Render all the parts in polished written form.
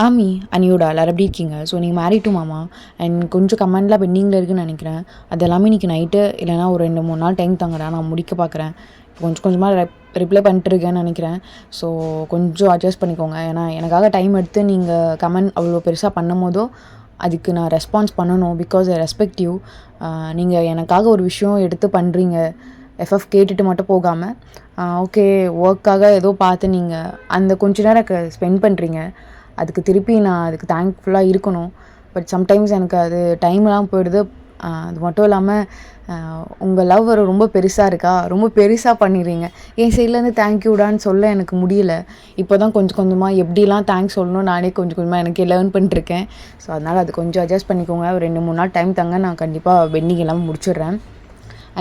ஆமி அனியோட எல்லாரும் எப்படி இருக்கீங்க? ஸோ நீங்கள் மேரிட் டு மாமா அண்ட் கொஞ்சம் கமெண்ட்லாம் பெண்டிங்கில் இருக்குதுன்னு நினைக்கிறேன். அது எல்லாமே இன்றைக்கி நைட்டு இல்லைனா ஒரு 2-3 நாள் டைம் தாங்கடா, நான் முடிக்க பார்க்குறேன். இப்போ கொஞ்சம் கொஞ்சமாக ரிப்ளை பண்ணிட்டுருக்கேன்னு நினைக்கிறேன். ஸோ கொஞ்சம் அட்ஜஸ்ட் பண்ணிக்கோங்க. ஏன்னா எனக்காக டைம் எடுத்து நீங்கள் கமெண்ட் அவ்வளோ பெருசாக பண்ணும் போதோ அதுக்கு நான் ரெஸ்பான்ஸ் பண்ணணும். Because I respect you. நீங்கள் எனக்காக ஒரு விஷயம் எடுத்து பண்ணுறீங்க. கேட்டுட்டு மட்டும் போகாமல் ஓகே ஒர்க்காக ஏதோ பார்த்து நீங்கள் அந்த கொஞ்ச நேரம் ஸ்பெண்ட் பண்ணுறீங்க. அதுக்கு திருப்பி நான் அதுக்கு தேங்க்ஃபுல்லாக இருக்கணும். பட் சம்டைம்ஸ் எனக்கு அது டைம்லாம் போயிடுது. அது மட்டும் இல்லாமல் உங்கள் லவ் ரொம்ப பெருசாக இருக்கா, ரொம்ப பெருசாக பண்ணிடுறீங்க. என் சைட்லேருந்து தேங்க்யூடான்னு சொல்ல எனக்கு முடியல. இப்போ தான் கொஞ்சம் கொஞ்சமாக எப்படிலாம் தேங்க்ஸ் சொல்லணும் நானே கொஞ்சம் கொஞ்சமாக எனக்கே லேர்ன் பண்ணிட்டுருக்கேன். ஸோ அதனால் அது கொஞ்சம் அட்ஜஸ்ட் பண்ணிக்கோங்க. ஒரு 2-3 நாள் டைம் தாங்க, நான் கண்டிப்பாக பெண்டிங் எல்லாமே முடிச்சிடுறேன்.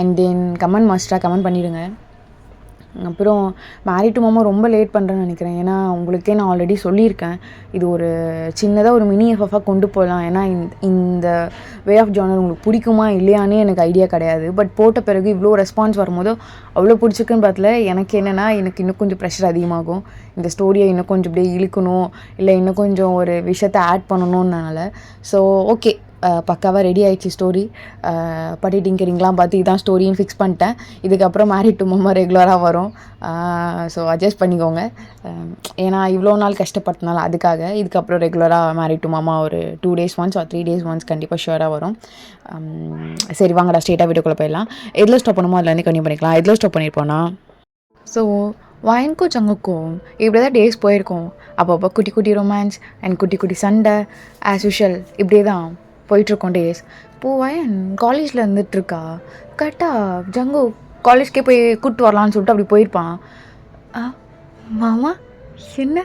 அண்ட் தென் கமெண்ட் மாஸ்டராக கமெண்ட் பண்ணிவிடுங்க. அப்புறம் மேரிட் டு மாமா ரொம்ப லேட் பண்ணுறேன்னு நினைக்கிறேன். ஏன்னா உங்களுக்கே நான் ஆல்ரெடி சொல்லியிருக்கேன், இது ஒரு சின்னதாக ஒரு மினி எஃப்எஃபாக கொண்டு போகலாம். ஏன்னா இந்த வே ஆஃப் ஜானர் உங்களுக்கு பிடிக்குமா இல்லையானே எனக்கு ஐடியா கிடையாது. பட் போட்ட பிறகு இவ்வளோ ரெஸ்பான்ஸ் வரும்போது அவ்வளோ பிடிச்சிருக்குன்னு பார்த்தல எனக்கு என்னென்னா, எனக்கு இன்னும் கொஞ்சம் ப்ரெஷர் அதிகமாகும். இந்த ஸ்டோரியை இன்னும் கொஞ்சம் இப்படியே இழுக்கணும், இல்லை இன்னும் கொஞ்சம் ஒரு விஷயத்தை ஆட் பண்ணணும்னால. ஸோ ஓகே, பக்காவாக ரெடி ஆகிடுச்சு ஸ்டோரி. பட்டி டிங்கரிங்லாம் பார்த்து இதான் ஸ்டோரின்னு ஃபிக்ஸ் பண்ணிட்டேன். இதுக்கப்புறம் மேரிட் டு மாமா ரெகுலராக வரும். ஸோ அட்ஜஸ்ட் பண்ணிக்கோங்க. ஏன்னா இவ்வளோ நாள் கஷ்டப்பட்டனால அதுக்காக இதுக்கப்புறம் ரெகுலராக மேரிட் டு மாமா ஒரு 2 days once or 3 days once கண்டிப்பாக ஷுவராக வரும். சரி வாங்கடா ஸ்ட்ரெயிட்டாக வீட்டுக்குள்ளே போயிடலாம். எதில் ஸ்டாப் பண்ணுமோ அதுலேருந்து கண்டினியூ பண்ணிக்கலாம். எதில் ஸ்டாப் பண்ணியிருப்போன்னா, ஸோ வயனுக்கும் சங்குக்கும் இப்படி தான் டேஸ் போயிருக்கோம். அப்பப்போ குட்டி குட்டி ரொமான்ஸ் அண்ட் குட்டி குட்டி சண்டை ஆஸ் யூஷுவல் இப்படியே தான் போயிட்டுருக்கோம் டேஸ். இப்போது வயன் காலேஜில் இருந்துகிட்ருக்கா. கரெக்டாக ஜங்கு காலேஜ்க்கே போய் கூப்பிட்டு வரலான்னு சொல்லிட்டு அப்படி போயிருப்பான். மாமா என்ன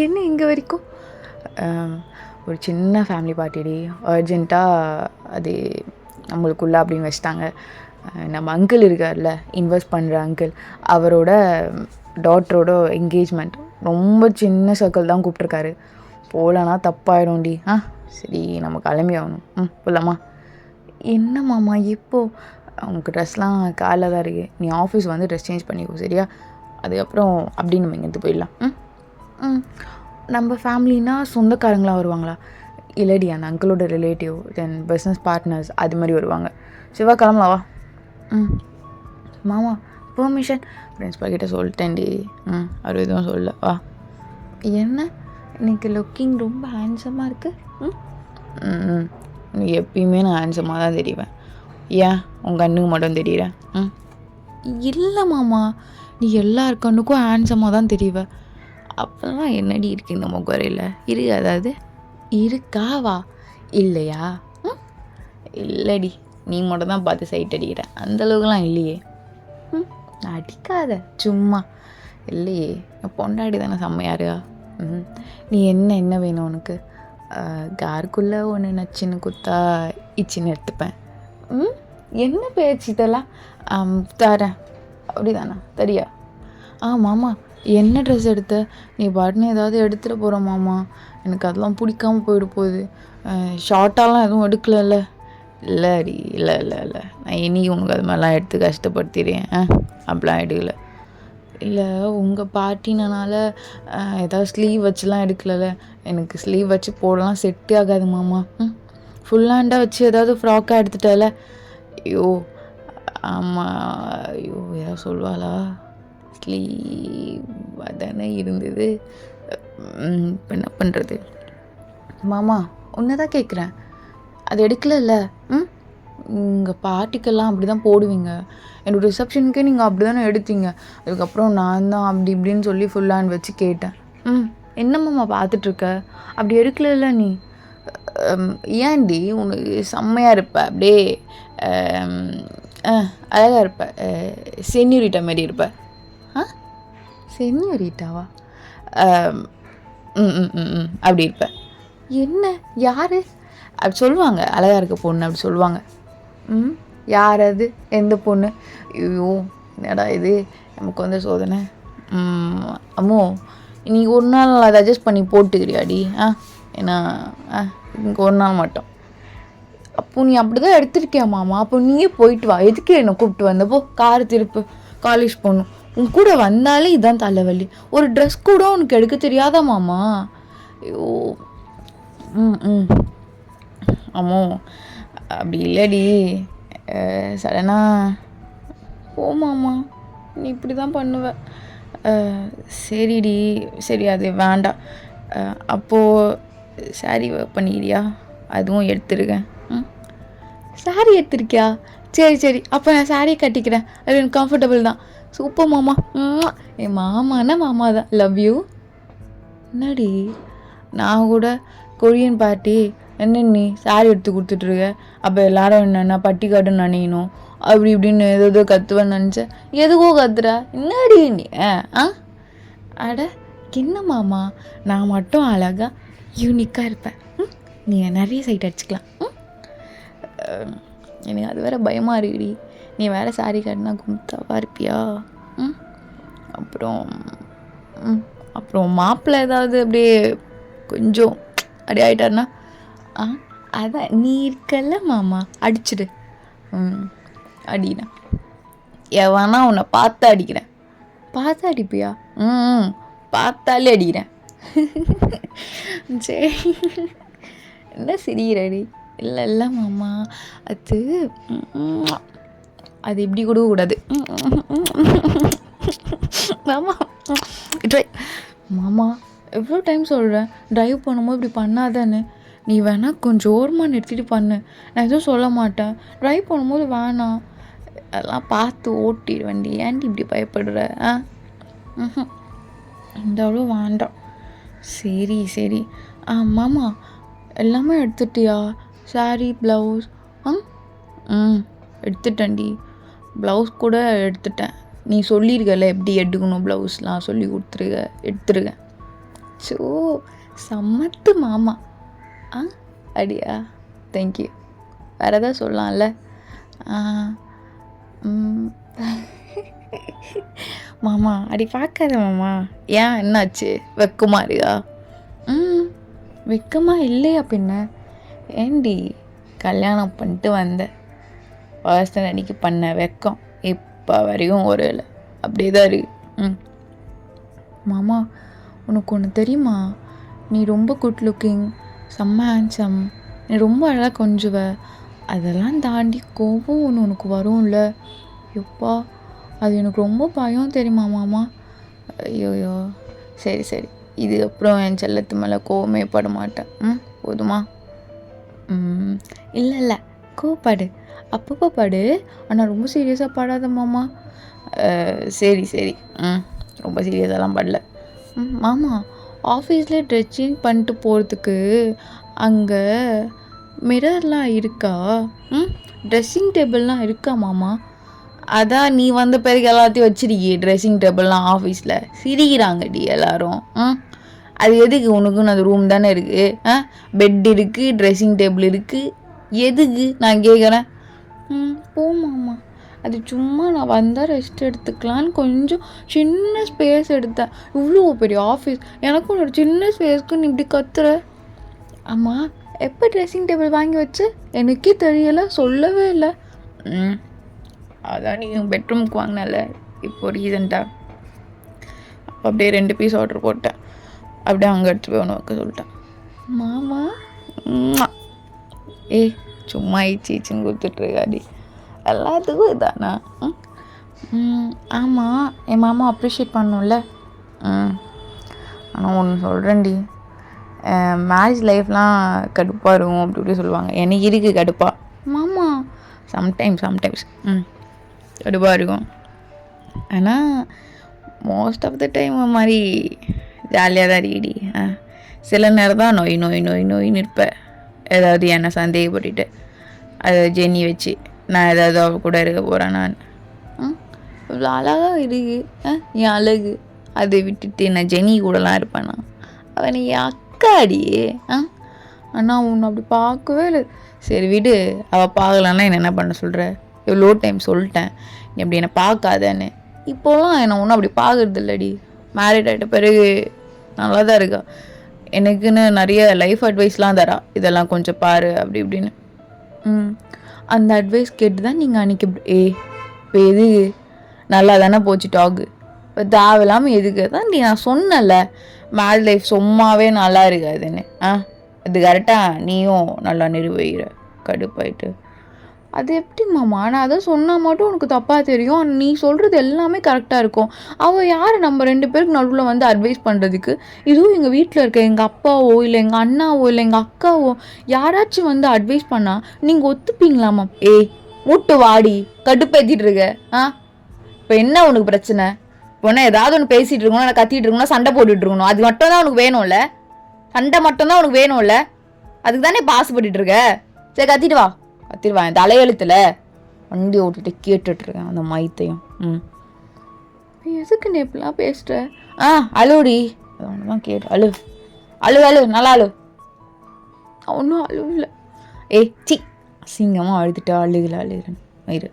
என்ன இங்கே வரைக்கும்? ஒரு சின்ன ஃபேமிலி பார்ட்டிடி, அர்ஜென்ட்டாக அது நம்மளுக்குள்ள அப்படின்னு வச்சிட்டாங்க. நம்ம அங்கிள் இருக்கார்ல, இன்வெஸ்ட் பண்ணுற அங்கிள், அவரோட டாட்டரோட என்கேஜ்மெண்ட். ரொம்ப சின்ன சர்க்கிள் தான் கூப்பிட்ருக்காரு. போகலன்னா தப்பாயிடும்டி. சரி நம்ம கிளம்பி ஆகணும். போகலாமா? என்ன மாமா எப்போது? உனக்கு ட்ரெஸ்லாம் காலைல தான் இருக்குது. நீ ஆஃபீஸ் வந்து ட்ரெஸ் சேஞ்ச் பண்ணிக்கோ சரியா? அதுக்கப்புறம் அப்படி நம்ம இங்கேருந்து போயிடலாம். நம்ம ஃபேமிலினா சொந்தக்காரங்களாம் வருவாங்களா? இல்லடி, அந்த அங்கிளோட ரிலேட்டிவ், தென் பிஸ்னஸ் பார்ட்னர்ஸ் அது மாதிரி வருவாங்க. சிவா கிளம்பலாவா? மாமா பெர்மிஷன் பிரின்ஸ்பல் கிட்டே சொல்லிட்டேன்டி. அவர் எதுவும் சொல்ல. வா. என்ன இன்னைக்கு லுக்கிங் ரொம்ப ஹேண்ட்ஸமாக இருக்குது. நீ எப்பயுமே நான் ஹேண்ட்ஸமாக தான் தெரிவேன். ஏன் உங்கள் கண்ணுக்கு மட்டும் தெரியுறேன்? இல்லை மாமா, நீ எல்லார் கண்ணுக்கும் ஹேண்ட்ஸமாக தான் தெரிவ. அப்போல்லாம் என்னடி இருக்குது இந்த முகரையில்? இருக்கு, அதாவது இருக்காவா இல்லையா? இல்லடி, நீ மட்டும் தான் பார்த்து சைட் அடிக்கிற. அந்தளவுக்குலாம் இல்லையே. அடிக்காத சும்மா. இல்லையே, பொண்டாடி தானே செம்மையாருக்கா. நீ என்ன வேணும் உனக்கு? காருக்குள்ளே ஒன்று நச்சுன்னு குத்தா இச்சின்னு எடுத்துப்பேன். என்ன பேச்சு இதெல்லாம்? தரேன் அப்படி தானே தெரியா? மாமா என்ன ட்ரெஸ் எடுத்த? நீ பாட்டுன்னு ஏதாவது எடுத்துகிட்டு போகிற மாமா. எனக்கு அதெல்லாம் பிடிக்காமல் போயிட போகுது. ஷார்ட்டாலாம் எதுவும் எடுக்கலல்ல? இல்லைடி, இல்லை நான் இனி உனக்கு அது மாதிரிலாம் எடுத்து கஷ்டப்படுத்திடுறேன். அப்படிலாம் எடுக்கல. இல்லை உங்கள் பார்ட்டினால ஏதாவது ஸ்லீவ் வச்சுலாம் எடுக்கல. எனக்கு ஸ்லீவ் வச்சு போடலாம் செட்டே ஆகாது மாமா. ஃபுல் ஹேண்டாக வச்சு ஏதாவது ஃப்ராக்காக எடுத்துட்டால? ஐயோ ஆமாம், ஐயோ ஏதாவது சொல்லுவாளா? ஸ்லீவ் அதானே இருந்தது. இப்போ என்ன பண்ணுறது? மாமா ஒன்று தான் கேட்குறேன், அது எடுக்கல? உங்கள் பார்ட்டிக்கெல்லாம் அப்படி தான் போடுவீங்க. என்னோடய ரிசப்ஷனுக்கே நீங்கள் அப்படி தானே எடுத்தீங்க. அதுக்கப்புறம் நான் தான் அப்படி இப்படின்னு சொல்லி ஃபுல் ஹேண்ட் வச்சு கேட்டேன். என்னம்மாம்மா பார்த்துட்ருக்க? அப்படி எடுக்கல நீ? ஏன்டி, உனக்கு செம்மையாக இருப்ப, அப்படியே அழகாக இருப்ப, சென்யூரிட்டா மாரி இருப்ப. சென்யூரிட்டாவா? அப்படி இருப்ப. என்ன யார் அப்படி சொல்லுவாங்க? அழகாக இருக்க பொண்ணு அப்படி சொல்லுவாங்க. யார் அது? எந்த பொண்ணு? ஐயோ என்னடா இது, நமக்கு வந்து சோதனை. அம்மோ நீ ஒரு நாள் அதை அட்ஜஸ்ட் பண்ணி போட்டுக்கிறியாடி? ஏன்னா இங்கே ஒரு நாள் மட்டும். அப்போ நீ அப்படி தான் எடுத்துருக்கியா மாமா? அப்போ நீயே போயிட்டு வா. எதுக்கு என்னை கூப்பிட்டு வந்தப்போ? கார் திருப்பு, காலேஜ் போகணும். உன் கூட வந்தாலே இதான் தலைவலி. ஒரு ட்ரெஸ் கூட உனக்கு எடுக்க தெரியாதா மாமா? ஐயோ! ம், ம். அம்மோ! அப்படி இல்லடி. சடனா போமாம்மா, நீ இப்படி தான் பண்ணுவ. சரிடி, சரி அது வேண்டாம். அப்போது சாரி பண்ணிக்கிறியா? அதுவும் எடுத்துருக்கேன். ம். சாரி எடுத்திருக்கியா? சரி சரி, அப்போ நான் சாரி கட்டிக்கிறேன். அது எனக்கு கம்ஃபர்டபுள் தான். சூப்பர் மாமா. என் மாமானா மாமா தான். Love you. என்னடி, நான் கூட கொரியன் பார்ட்டி என்ன நீ சாரி எடுத்து கொடுத்துட்ருக்க, அப்போ எல்லாரும் என்னென்ன பட்டிக்காடுன்னு நினைக்கணும் அப்படி இப்படின்னு ஏதோ கத்துவேன்னு நினச்சேன். எதுக்கோ கத்துறா? என்னடி நீ? அட என்ன மாமா, நான் மட்டும் அழகா யூனிக்காக இருப்பேன். நீ நிறைய சைட் அடிச்சுக்கலாம். எனக்கு அது வேற பயமாக இருக்குடி. நீ வேறு சாரி கட்டினா கும்தாவாக இருப்பியா? அப்புறம் அப்புறம் மாப்பிள்ளை ஏதாவது அப்படியே கொஞ்சம் அப்படி ஆகிட்டாருன்னா அதான் நீ இருக்கல்ல மாமா, அடிச்சிடு. அடினா எவனா உன்னை பார்த்தா அடிக்கிறேன். பார்த்தா அடிப்பியா? பார்த்தாலே அடிக்கிறேன். சரி, என்ன சிரிக்கிறடி? இல்லை இல்லை மாமா, அது அது இப்படி கொடுக்க கூடாது மாமா. மாமா எவ்வளோ டைம் சொல்கிறேன், ட்ரைவ் பண்ணும்போது இப்படி பண்ணாதானே. நீ வேணால் கொஞ்சம் ஓரமாக நிறுத்திட்டு பண்ணு, நான் எதுவும் சொல்ல மாட்டேன். ட்ரைவ் பண்ணும்போது வேணாம், அதெல்லாம் பார்த்து ஓட்டிடு வண்டி. ஏன்டி இப்படி பயப்படுற? இந்த அவ்வளோ வேண்டாம். சரி சரி. மாமா எல்லாமே எடுத்துட்டியா? Sorry, blouse? எடுத்துட்டேன்டி. ப்ளவுஸ் கூட எடுத்துட்டேன். நீ சொல்லியிருக்கல எப்படி எடுக்கணும் ப்ளவுஸ்லாம் சொல்லி எடுத்துருக்கேன். ஸோ சம்மத்து மாமா. அடியா, தேங்க்யூ. வேறு எதாவது சொல்லலாம்ல? மாமா அடி பார்க்காத மாமா. ஏன், என்னாச்சு? வெக்கமா இருக்கா? வெக்கமா இல்லையா பின்ன? ஏண்டி, கல்யாணம் பண்ணிட்டு வந்த ஃபர்ஸ்ட் அன்னைக்கு பண்ண வெக்கம் இப்போ வரையும் ஒரு இல்லை, அப்படியே தான் இருக்கு. மாமா உனக்கு ஒன்று தெரியுமா? நீ ரொம்ப குட் லுக்கிங், செம்ம ஹேண்ட்ஸம், நீ ரொம்ப அழகாக கொஞ்சுவ. அதெல்லாம் தாண்டி கோபம் ஒன்று உனக்கு வரும்ல, எப்பா அது எனக்கு ரொம்ப பயம் தெரியுமா மாமா? ஐயோயோ, சரி சரி, இது அப்புறம் என் செல்லத்து மேலே கோவமே பட மாட்டேன். போதுமா? இல்லை இல்லை, கோவப்படு, அப்பப்போ படு, ஆனால் ரொம்ப சீரியஸாக படாத மாமா. சரி சரி, ரொம்ப சீரியஸாலாம் படல. மாமா ஆஃபீஸில் ட்ரெஸ் சேஞ்ச் பண்ணிட்டு போகிறதுக்கு அங்கே மிரர்லாம் இருக்கா? ட்ரெஸ்ஸிங் டேபிள்லாம் இருக்கா மாமா? அதான் நீ வந்த பிறகு எல்லாத்தையும் வச்சிருக்கியே ட்ரெஸ்ஸிங் டேபிள்லாம் ஆஃபீஸில். சிரிக்கிறாங்கடி எல்லாரும். அது எதுக்கு? உனக்குன்னு அது ரூம் தானே இருக்குது. பெட் இருக்குது, ட்ரெஸ்ஸிங் டேபிள் இருக்குது, எதுக்கு நான் கேட்குறேன்? போமாம்மா, அது சும்மா நான் வந்தால் ரெஸ்ட் எடுத்துக்கலான்னு கொஞ்சம் சின்ன ஸ்பேஸ் எடுத்தேன். இவ்வளோ பெரிய ஆஃபீஸ், எனக்கும் ஒரு சின்ன ஸ்பேஸ்க்கு நீ இப்படி கத்துற. அம்மா எப்போ ட்ரெஸ்ஸிங் டேபிள் வாங்கி வச்சு? எனக்கே தெரியலை, சொல்லவே இல்லை. அதான் நீ பெட்ரூமுக்கு வாங்கினல இப்போ ரீசெண்டாக, அப்போ அப்படியே 2 பீஸ் ஆர்டர் போட்டேன். அப்படியே அங்கே எடுத்து போய் ஒன்று வைக்க சொல்லிட்டேன். மாமா சும்மா ஈச்சின்னு கொடுத்துட்ருக்காடி, எல்லாத்துக்கும் இதானா? ஆமாம், என் மாமா அப்ரிஷியேட் பண்ணணும்ல. ஆனால் ஒன்று சொல்கிறேன்டி, மேரேஜ் லைஃப்லாம் கடுப்பாக இருக்கும் அப்படி இப்படி சொல்லுவாங்க. எனக்கு இருக்குது கடுப்பாக மாமா. சம்டைம்ஸ் கடுப்பாக இருக்கும். ஆனால் மோஸ்ட் ஆஃப் த டைம் மாதிரி ஜாலியாக தான் இருக்கடி. சில நேரம் தான் நோயின்னு இருப்பேன். ஏதாவது என்னை சந்தேகப்பட்டுட்டு அதை ஜென்னி வச்சு நான் ஏதாவது அவ கூட இருக்க போகிறேன். நான் இவ்வளோ அழகாக இருக்கு என் அழகு, அதை விட்டுட்டு நான் ஜென்னி கூடலாம் இருப்பேனா? அவன் என் அக்காடியே. ஆனால் உன்னை அப்படி பார்க்கவே இல்லை. சரி விடு, அவள் பார்க்கலன்னா என்ன பண்ண சொல்கிற? எவ்வளோ டைம் சொல்லிட்டேன் நீ அப்படி என்னை பார்க்காதேன்னு. இப்போலாம் என்னை ஒன்றும் அப்படி பார்க்குறது இல்லடி. மேரிட் ஆகிட்ட பிறகு நல்லா தான் இருக்கா. எனக்குன்னு நிறைய லைஃப் அட்வைஸ்லாம் தரா, இதெல்லாம் கொஞ்சம் பாரு அப்படி இப்படின்னு. அந்த அட்வைஸ் கேட்டு தான் நீங்கள் அன்றைக்கி இப்போ எது நல்லா தானே போச்சு டாகு. இப்போ தேவையில்லாமல் எதுக்கு தான் நான் சொன்னல மேரேஜ் லைஃப் சும்மாவே நல்லா இருக்காதுன்னு. அது கரெக்டாக நீயும் நல்லா நிறுவைகிற கடுப்பாயிட்டு. அது எப்படி மாமா, நான் அதை சொன்னால் மட்டும் உனக்கு தப்பாக தெரியும். நீ சொல்கிறது எல்லாமே கரெக்டாக இருக்கும். அவள் யார் நம்ம 2 பேருக்கு நடுவில் வந்து அட்வைஸ் பண்ணுறதுக்கு? இதுவும் எங்கள் வீட்டில் இருக்க எங்கள் அப்பாவோ இல்லை எங்கள் அண்ணாவோ இல்லை எங்கள் அக்காவோ யாராச்சும் வந்து அட்வைஸ் பண்ணால் நீங்கள் ஒத்துப்பீங்களாமா? மூட்டு வாடி கடுப்பேற்றிட்டு இருக்க. இப்போ என்ன உனக்கு பிரச்சனை? இப்போ என்ன ஏதாவது ஒன்று பேசிகிட்டு இருக்கணும், நான் கத்திட்டு இருக்கணும், சண்டை போட்டுட்டு இருக்கணும், அது மட்டும் தான் உனக்கு வேணும்ல? சண்டை மட்டும்தான் உனக்கு வேணும்ல? அதுக்கு தானே பாசுபட்டு இருக்க. சரி கத்திட்டு வா, கத்திடுவான் தலையெழுத்துல வண்டி ஓட்டிட்டு கேட்டுட்ருக்கேன் அந்த மைத்தையும். எதுக்கு நீ இப்படிலாம் பேசுகிற? அழுடி ஒன்று தான் கேட்டு அழு அழு அழு நல்லா அழு. ஒன்றும் அழுவில்லை. சி அசிங்கமாக அழுதுட்டா அழுகிறேன் மயிறு.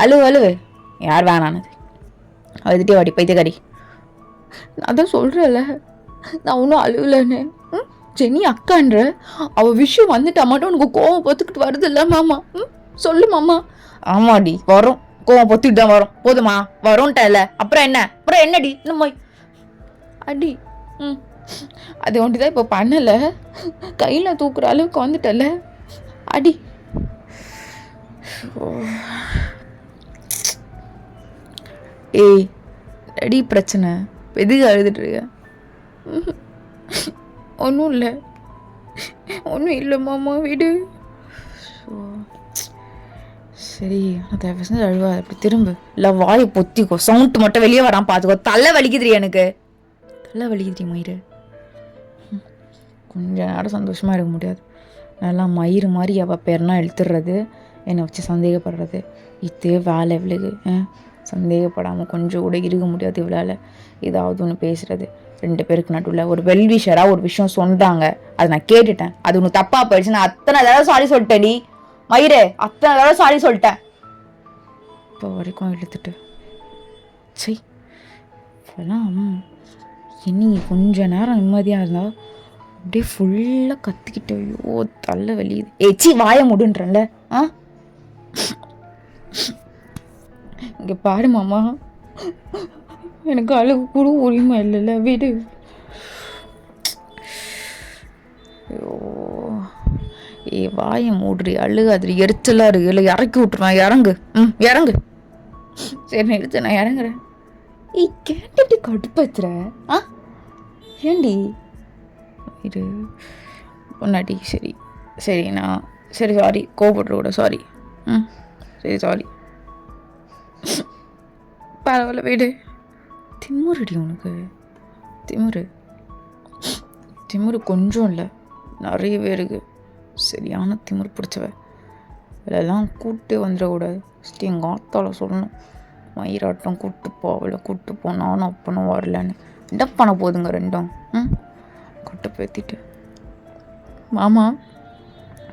அழுவு யார் வேணானது? அழுதுட்டே வாடி பைத்தியக்காரி. நான் தான் சொல்கிறேன்ல நான் ஒன்றும் அழுவலன்னு. ஜெனி அக்கான்ற அவள் விஷயம் வந்துட்டா மட்டும் உனக்கு கோவம் பொத்துக்கிட்டு வருது இல்லை மாமா? சொல்லு மாமா. ஆமாடி வரும், கோவம் பொத்துக்கிட்டு தான் வரும். போதுமா? வரும்ட்டல அப்புறம் என்னடி நம்ம அடி. அது ஒன்று தான் இப்போ பண்ணலை, கையில் தூக்குற அளவுக்கு வந்துட்டல அடி. அடி பிரச்சனை எதுக்கு அழுதுட்டு இருக்க? ஒன்றும் இல்லை மாமா விடு. சரி நான் தயவு அழுவா அப்படி திரும்ப இல்லை வாயை பொத்திக்கோ, சவுண்ட் மட்டும் வெளியே வரான் பார்த்துக்கோ. தலை வலிக்குதுரி எனக்கு, தலை வலிக்குதுரி மயிறு. கொஞ்ச நேரம் சந்தோஷமாக இருக்க முடியாது. நல்லா மயிறு மாதிரி அவள் பேர்னா எழுத்துடுறது, என்னை வச்சு சந்தேகப்படுறது, இதே வேலை இவளுக்கு. சந்தேகப்படாமல் கொஞ்சம் கூட இருக்க முடியாது இவளால். ஏதாவது ஒன்று பேசுகிறது 2 பேருக்கு நடுவில். ஒரு வெல்விஷராக ஒரு விஷயம் சொன்னாங்க, அதை நான் கேட்டுட்டேன். அது ஒன்று தப்பாக போயிடுச்சு. நான் அத்தனை தடவை சாரி சொல்லிட்டேன் டி மயிறு, அத்தனை தடவை சாரி சொல்லிட்டேன். இப்போ வரைக்கும் இழுத்துட்டு சரி இப்போலாம் இனி கொஞ்ச நேரம் நிம்மதியாக இருந்தால் அப்படியே ஃபுல்லாக கத்திக்கிட்டு ஐயோ தலை வலியுது. சி வாய முடுன்றல. இங்கே பாரு மாமா, எனக்கு அழுகு கூட உரிமை இல்லைல்ல, வீடு. ஐயோ வாயை மூடுறி, அழுகாதிரி, எரிச்சலாக இருக்கு. இல்லை இறக்கி விட்டுருவேன், இறங்கு. இறங்கு. சரி நிறுத்து, நான் இறங்குறேன். கேட்டுட்டு கடுப்பத்துற. ஏண்டி இது பொண்ணாட்டி? சரி நான் சரி சாரி, கோபப்படுற கூட சாரி. சரி சாரி, பரவாயில்ல வீடு. திமுருடி உனக்கு, திமுரு கொஞ்சம் இல்லை நிறையவே இருக்கு. சரியான திமுரு பிடிச்சவ. இதெல்லாம் கூப்பிட்டு வந்துடக்கூடாது. ஃபஸ்ட்டு எங்கள் ஆத்தால சொல்லணும், மயிராட்டம் கூப்பிட்டுப்போ, அவளை கூப்பிட்டுப்போ, நானும் அப்பனும் வரலன்னு. என்ன பண்ண போதுங்க ரெண்டும்? கொட்டை பேத்திட்டு. மாமா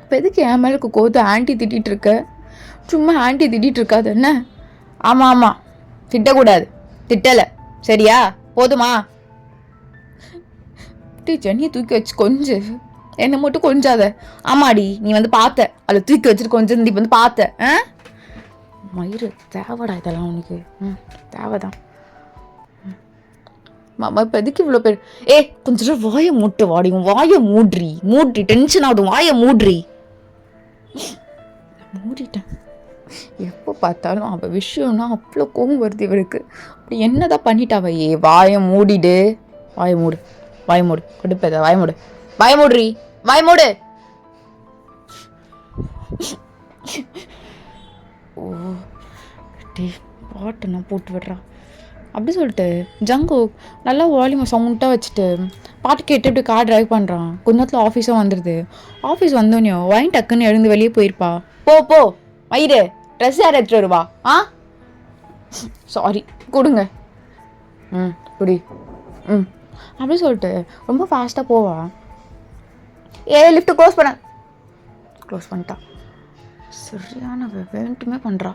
இப்போ எதுக்கு என் மேலே கோத்து ஆண்டி திட்டிகிட்டு இருக்க? சும்மா ஆண்டி திட்டிகிட்டு இருக்காது என்ன? ஆமாம் திட்டக்கூடாது, திட்டலை சரியா? போதுமா? ஜென்னியை தூக்கி வச்சு கொஞ்சம் என்னை மட்டும் கொஞ்சாத. ஆமாடி நீ வந்து பார்த்த, அதில் தூக்கி வச்சுட்டு கொஞ்சம் நீ வந்து பார்த்த. மயிறு தேவைடா இதெல்லாம் உனக்கு? தேவைதான் மாமா. இப்போ எதுக்கு இவ்வளோ பேர்? கொஞ்சம் வாயை மூட்டு வாடி, வாயை மூட்ரி டென்ஷன் ஆகுது, வாயை மூட்ரிட்டேன். எப்போ பார்த்தாலும் அவள் விஷயம்னா அவ்வளோ கோவம் வருது இவளுக்கு. அப்படி என்னதான் பண்ணிட்டாவ? வாயை மூடிடு, வாயை மூடு கொடுப்பத, வாயை மூடுறி, வாயை மூடு. பாட்டு நான் போட்டு விடுறா அப்படி சொல்லிட்டு ஜங்கு நல்லா வால்யூம் சவுண்டாக வச்சுட்டு பாட்டு கேட்டு இப்படி கார் ட்ரைவ் பண்ணுறான். கொஞ்ச நேரத்தில் ஆஃபீஸும் வந்துடுது. ஆஃபீஸ் வந்தோடனே வாங்கி டக்குன்னு எழுந்து வெளியே போயிருப்பா. போ மயிறு, ட்ரெஸ் யார் எடுத்துகிட்டு வருவா? சாரி கொடுங்க. குடி. அப்படி சொல்லிட்டு ரொம்ப ஃபாஸ்ட்டாக போவா. லிஃப்ட்டு க்ளோஸ் பண்ணிட்டா. சரியான வேண்டுமே பண்ணுறா.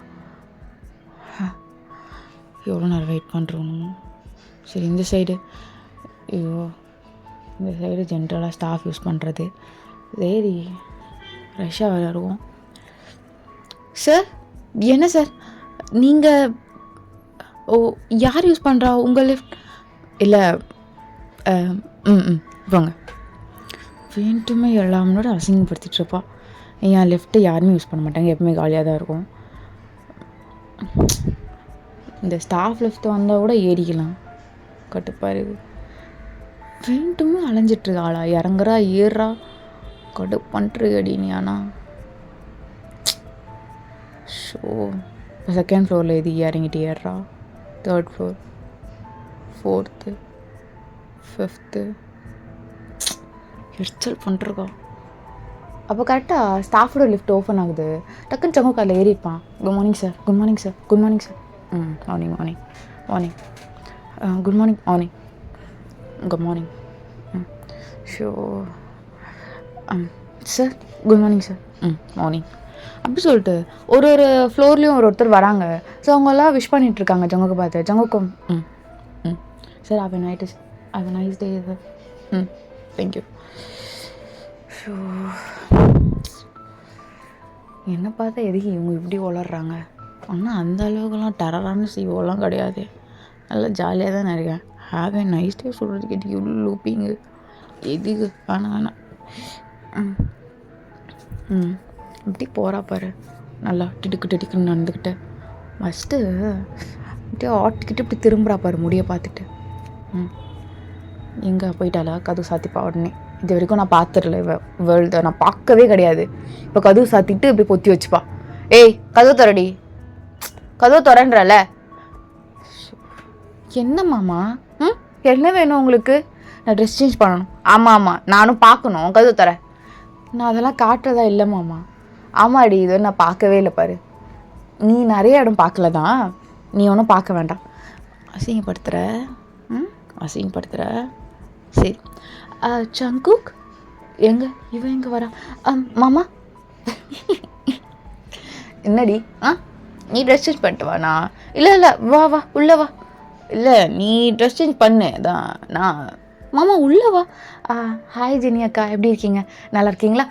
எவ்வளோ நேரம் வெயிட் பண்ணுறோம். சரி இந்த சைடு ஜென்ரலாக ஸ்டாஃப் யூஸ் பண்ணுறது. சரி ரஷ்ஷாக வேறு இருக்கும். சார் என்ன சார் நீங்கள் ஓ, யார் யூஸ் பண்ணுறா உங்கள் லிஃப்ட்? இல்லை, வாங்க. வேண்டுமே எல்லாமோட அசிங்கப்படுத்திட்டுருப்பா. என் லிஃப்ட்டு யாருமே யூஸ் பண்ண மாட்டாங்க, எப்பவுமே காலியாக தான் இருக்கும். இந்த ஸ்டாஃப் லிஃப்ட் வந்தால் கூட ஏறிக்கலாம். கட்டுப்பாரு வேண்டுமே அலைஞ்சிட்ருக்காளா, இறங்குறா ஏறுறா, கடுப்பன்ட்ருக்கடி நீ. ஆனால் ஷோ, இப்போ செகண்ட் ஃப்ளோரில் எது இறங்கிட்டு ஏறுறா, 3rd ஃப்ளோர், 4th, 5th, எரிச்சல் பண்ணிருக்கா. அப்போ கரெக்டாக ஸ்டாஃபோட லிஃப்ட் ஓப்பன் ஆகுது, டக்குன்னு சமூக அதில் ஏறிப்பான். Good morning sir, good morning sir, good morning sir. Morning morning morning, good morning morning, good morning. Show sir, good morning sir. Morning அப்படி சொல்லிட்டு ஒரு ஒரு ஃப்ளோர்லேயும் ஒருத்தர் வராங்க. ஸோ அவங்கெல்லாம் விஷ் பண்ணிகிட்ருக்காங்க ஜங்குக்கு பார்த்து. ஜங்குக்கும் sir have a nice day sir. Thank you. So என்னை பார்த்தா எதுக்கு இவங்க இப்படி வளர்றாங்க? ஆனால் அந்த அளவுக்குலாம் டெரரான சிஓலாம் கிடையாது, நல்லா ஜாலியாக தான் இருக்கேன். ஹாவ் a nice day சொல்கிறதுக்கு எதுக்கு இவ்வளோ லூப்பிங்கு? எதுக்கு? வேணாம். இப்படி போகிறா பாரு, நல்லா டிடுக்குன்னு நடந்துக்கிட்டு. ஃபஸ்ட்டு அப்படியே ஆட்டிக்கிட்டு இப்படி திரும்புகிறா பாரு முடியை பார்த்துட்டு. எங்கே போயிட்டாளா? கதவு சாத்திப்பா உடனே. இது வரைக்கும் நான் பார்த்துடல வேர்ல்டு, நான் பார்க்கவே கிடையாது. இப்போ கதவு சாத்திட்டு இப்படி பொத்தி வச்சுப்பா. ஏய் கதவு திறடி, கதவு திறன்றல. என்ன மாமா? என்ன வேணும் உங்களுக்கு? நான் ட்ரெஸ் சேஞ்ச் பண்ணணும். ஆமாம் நானும் பார்க்கணும், கதவு தர. நான் அதெல்லாம் காட்டுறதா இல்லை மாமா. ஆமாடி, இது நான் பார்க்கவே இல்லை பாரு. நீ நிறைய இடம் பார்க்கல தான், நீ ஒன்றும் பார்க்க வேண்டாம். அசிங்கப்படுத்துகிற. சரி, சங்குக் எங்க? இவன் எங்கே வரா? மாமா என்னடி? நீ ட்ரெஸ் சேஞ்ச் பண்ணிட்டு வாண்ணா. இல்லை வா உள்ளே வா. இல்லை நீ ட்ரெஸ் சேஞ்ச் பண்ணு தான் நான். மாமா உள்ளே வா. ஹாய் ஜெனி அக்கா, எப்படி இருக்கீங்க? நல்லா இருக்கீங்களா?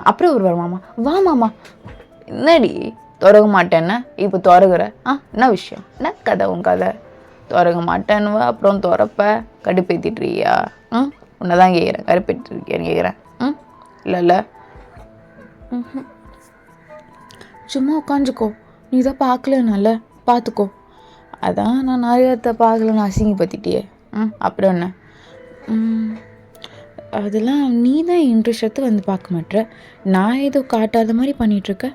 அப்புறம் வருவார் மாமா. வா மாமா. என்னடி திறக மாட்டேன்னு இப்போ திறகுற? என்ன விஷயம்? என்ன கதை உன் கதை? திறக மாட்டேன்னு அப்புறம் திறப்ப கடுப்பேற்றிட்டுருக்கியா? உன்னை தான் கேட்குறேன், கடுப்பேற்றிருக்கியான்னு கேட்குறேன். இல்லை சும்மா உட்காந்துக்கோ, நீ தான் பார்க்கலனால பார்த்துக்கோ. அதான் நான் நிறையத்தை பார்க்கலன்னு அசிங்கப்படுத்திட்டியே. அப்புறம் என்ன? அதெல்லாம் நீ தான் இன்ட்ரெஸ்ட் எடுத்து வந்து பார்க்க மாட்டேற. நான் ஏதோ காட்டாத மாதிரி பண்ணிகிட்ருக்க.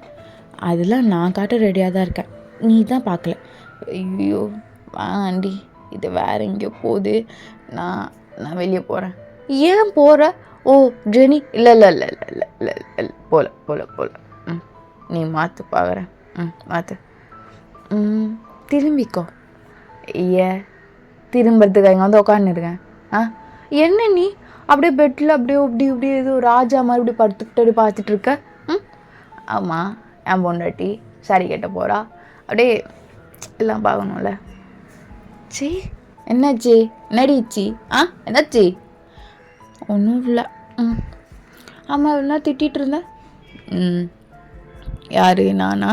அதெல்லாம் நான் காட்ட ரெடியாக தான் இருக்கேன், நீ தான் பார்க்கல. ஐயோ ஆண்டி, இது வேற எங்கேயோ போகுது. நான் வெளியே போகிறேன். ஏன் போகிற? ஓ ஜெனி, இல்லை போல. நீ மாற்று பார்க்குறேன். மாற்று. திரும்பிக்கோ. திரும்புறதுக்கு இங்கே வந்து உட்காந்துருக்கேன். என்ன நீ அப்படியே பெட்டில் அப்படியே ஏதோ ராஜா மாதிரி இப்படி படுத்துக்கிட்டு பார்த்துட்ருக்க. ஆமாம், என் பொண்டாட்டி சாரி கேட்ட போகிறா, அப்படியே எல்லாம் பார்க்கணும்ல. சீ, என்னாச்சு? நடிச்சு என்னாச்சு? ஒன்றும் இல்லை. ஆமாம், எல்லாம் திட்டிகிட்டு இருந்தேன். யாரு? நானா?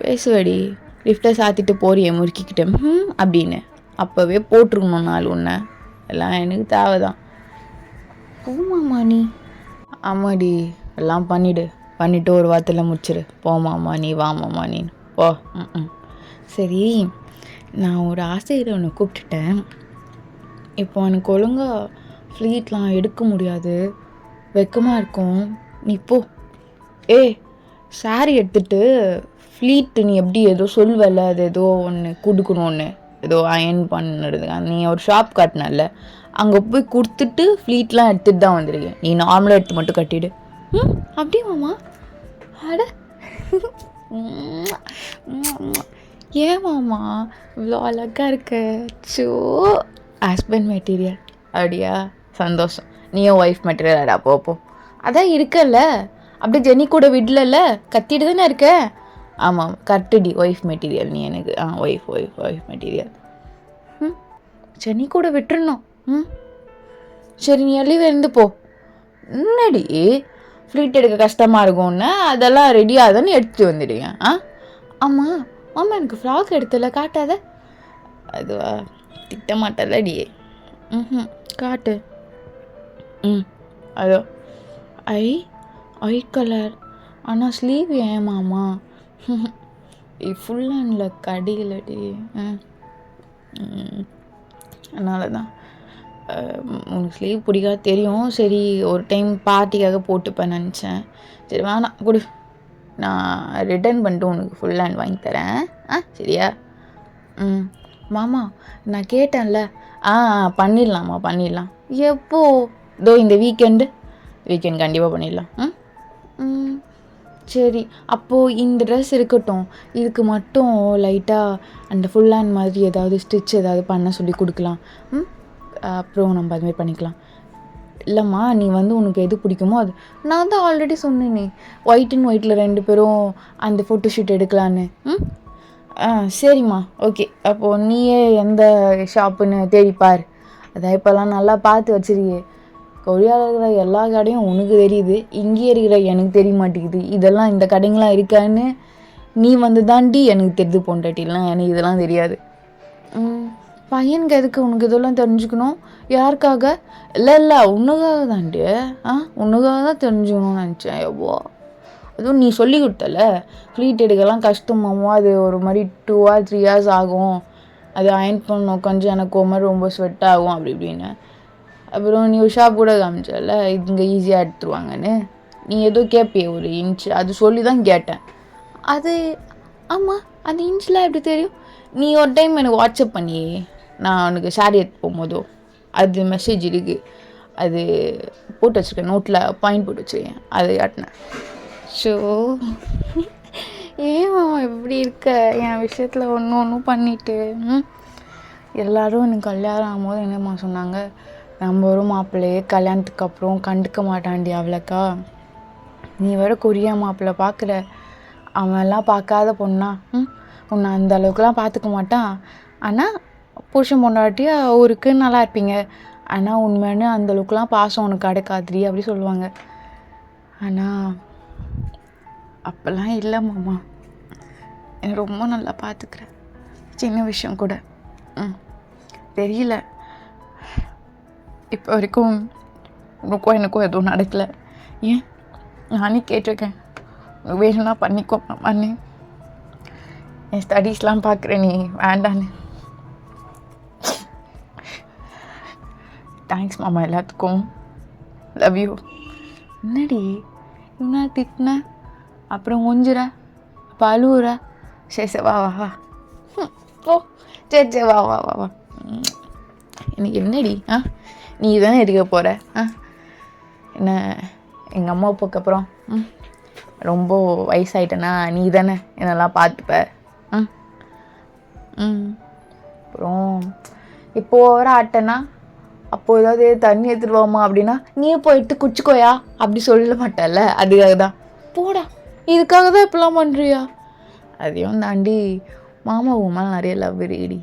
பேசுவடி, லிஃப்ட்டை சாத்திட்டு போறியே முறுக்கிக்கிட்டேன் அப்படின்னு. அப்போவே போட்டிருக்கணும் நாள் உன்னை. எல்லாம் எனக்கு தேவைதான். போமாம்மா நீ. ஆமாடி, எல்லாம் பண்ணிவிட்டு ஒரு வாரத்தில் முடிச்சிரு. போமாம்மா நீ, வாமாம்மா நீ போ. சரி, நான் ஒரு ஆசிரியரை ஒன்று கூப்பிட்டுட்டேன். இப்போ எனக்கு ஒழுங்காக ஃப்ளீட்லாம் எடுக்க முடியாது, வெக்கமாக இருக்கும். நீ போ. சாரி எடுத்துகிட்டு ஃப்ளீட்டு நீ எப்படி ஏதோ சொல்வல, அது ஏதோ ஒன்று கொடுக்கணும்னு, ஏதோ அயன் பண்ணுறது. நீ ஒரு ஷாப் காட்டினல, அங்கே போய் கொடுத்துட்டு ஃப்ளீட்லாம் எடுத்துகிட்டு தான் வந்துருக்கேன். நீ நார்மலாக எடுத்து மட்டும் கட்டிவிடு. அப்படியே மாமா? அட ஏன் மாமா இவ்வளோ அழகாக இருக்க? ஸோ ஹஸ்பண்ட் மெட்டீரியல் அப்படியா? சந்தோஷம். நீயும் ஒய்ஃப் மெட்டீரியல் அடா. போ. அதான் இருக்கல்ல, அப்படியே ஜெனி கூட விடல, கத்திட்டு தானே இருக்க. ஆமாம் கரெக்டுடி, ஒய்ஃப் மெட்டீரியல் நீ எனக்கு. Wife material. ஜெனி கூட விட்டுறணும். சரி, நீ எல்லாம் இருந்து போ. என்னடி ஃப்ளீட் எடுக்க கஷ்டமாக இருக்கும்னு அதெல்லாம் ரெடியாக தானே எடுத்துகிட்டு வந்துடுங்க. ஆமாம் மாமா, எனக்கு ஃப்ராக் எடுத்துல காட்டாத. அதுவா திட்ட மாட்டலடி. காட்டு. அதோ ஐ ஒயிட் கலர். ஆனால் ஸ்லீவ் ஏன் மாமா ஃபுல் ஹேண்டில் கடிகளடி. அதனால தான் உனக்கு ஸ்லீவ் பிடிக்காது தெரியும். சரி ஒரு டைம் பார்ட்டிக்காக போட்டுப்பேன் நினச்சேன். சரி வேணாம் கொடு, நான் ரிட்டர்ன் பண்ணிட்டு உனக்கு ஃபுல் ஹேண்ட் வாங்கி தரேன். சரியா? மாமா நான் கேட்டேன்ல. பண்ணிடலாம்மா பண்ணிடலாம். எப்போ? இதோ இந்த வீக்கெண்ட் கண்டிப்பாக பண்ணிடலாம். சரி அப்போது இந்த ட்ரெஸ் இருக்கட்டும், இதுக்கு மட்டும் லைட்டாக அந்த ஃபுல் ஹேண்ட் மாதிரி ஏதாவது ஸ்டிச் ஏதாவது பண்ண சொல்லி கொடுக்கலாம். அப்புறம் நம்ம அதுமாரி பண்ணிக்கலாம். இல்லைம்மா நீ உனக்கு எது பிடிக்குமோ அது. நான் தான் ஆல்ரெடி சொன்னேனே ஒயிட் அண்ட் ஒயிட்டில் 2 பேரும் அந்த ஃபோட்டோ ஷூட் எடுக்கலான்னு. சரிம்மா ஓகே. அப்போது நீயே எந்த ஷாப்புன்னு தேடிப்பார். அதான் இப்போல்லாம் நல்லா பார்த்து வச்சிருக்கே. கொரியாவில் இருக்கிற எல்லா கடையும் உனக்கு தெரியுது, இங்கேயே இருக்கிற எனக்கு தெரிய மாட்டேங்குது. இதெல்லாம் இந்த கடைங்களாம் இருக்கான்னு நீ தாண்டி எனக்கு தெரிஞ்சு பொண்டாட்டிலாம். எனக்கு இதெல்லாம் தெரியாது. பையனுக்கு எதுக்கு உனக்கு இதெல்லாம் தெரிஞ்சுக்கணும்? யாருக்காக? இல்லை உனக்காக தாண்டி. உனக்காக தான் தெரிஞ்சுக்கணும்னு நினச்சேன். எவ்வளோ அதுவும் நீ சொல்லி கொடுத்தல ஃப்ளீட் எடுக்கலாம் கஷ்டமாகவும், அது ஒரு மாதிரி 2 or 3 years ஆகும், அது அயன் பண்ணணும் கொஞ்சம், எனக்கு ஒரு மாதிரி ரொம்ப ஸ்வெட் ஆகும் அப்படி இப்படின்னு. அப்புறம் நீ ஒரு ஷாப் கூட காமிச்சல இங்கே ஈஸியாக எடுத்துருவாங்கன்னு. நீ ஏதோ கேட்பிய ஒரு இன்ச், அது சொல்லி தான் கேட்டேன். அது ஆமாம் அந்த இன்ச்லாம் எப்படி தெரியும்? நீ ஒரு டைம் எனக்கு வாட்ஸ்அப் பண்ணி நான் உனக்கு சாரி எடுத்து போகும்போதோ அது மெசேஜ் இருக்குது, அது போட்டு வச்சுருக்கேன், நோட்டில் பாயிண்ட் போட்டு வச்சுருக்கேன், அது காட்டினேன். ஷோ ஏன் எப்படி இருக்க என் விஷயத்தில் ஒன்றும் பண்ணிட்டு. எல்லோரும் எனக்கு கல்யாணம் ஆகும்போது என்னம்மா சொன்னாங்க, நம்ம ஒரு மாப்பிள்ளையே கல்யாணத்துக்கு அப்புறம் கண்டுக்க மாட்டாண்டி அவ்வளோக்கா. நீ வேறு கொரியா மாப்பிள்ளை பார்க்குற, அவன்லாம் பார்க்காத பொண்ணா உன்னை அந்த அளவுக்குலாம் பார்த்துக்க மாட்டான். ஆனால் புருஷன் பொண்டாட்டியா ஊருக்கு நல்லா இருப்பீங்க, ஆனால் உண்மையான அந்தளவுக்குலாம் பாசம் உனக்கு கிடைக்காதுரி அப்படி சொல்லுவாங்க. ஆனால் அப்போல்லாம் இல்லை மாமா, என்னை ரொம்ப நல்லா பார்த்துக்கிறேன். சின்ன விஷயம் கூட தெரியல, இப்போ வரைக்கும் உனக்கும் எனக்கும் எதுவும் நடக்கலை. ஏன் நானே கேட்டிருக்கேன், உனக்கு வேணும்னா பண்ணிக்கோ பண்ணு, என் ஸ்டடீஸ்லாம் பார்க்குறேன் நீ வேண்டான்னு. தேங்க்ஸ் மாமா எல்லாத்துக்கும், லவ் யூ. என்னடி இவனா திட்டின அப்புறம் கொஞ்சிற அப்போ அழுவுற? சரி வா வா வா. ஓ சரி வா வா வா வா. எனக்கு என்னடி நீ தானே இருக்க போகிற. என்ன எங்கள் அம்மா அப்பாவுக்கு அப்புறம் ரொம்ப வயசாயிட்டேன்னா நீ தானே என்னெல்லாம் பார்த்துப்ப. அப்புறம் இப்போ வர ஆட்டேன்னா அப்போது ஏதாவது தண்ணி எடுத்துருவாமா அப்படின்னா நீயே போயிட்டு குச்சிக்கோயா அப்படி சொல்ல மாட்டல, அதுக்காக தான். போடா இதுக்காக தான் இப்படிலாம் பண்ணுறியா? அதையும் தாண்டி மாமா மேலே நிறைய லவ் இருக்குடி.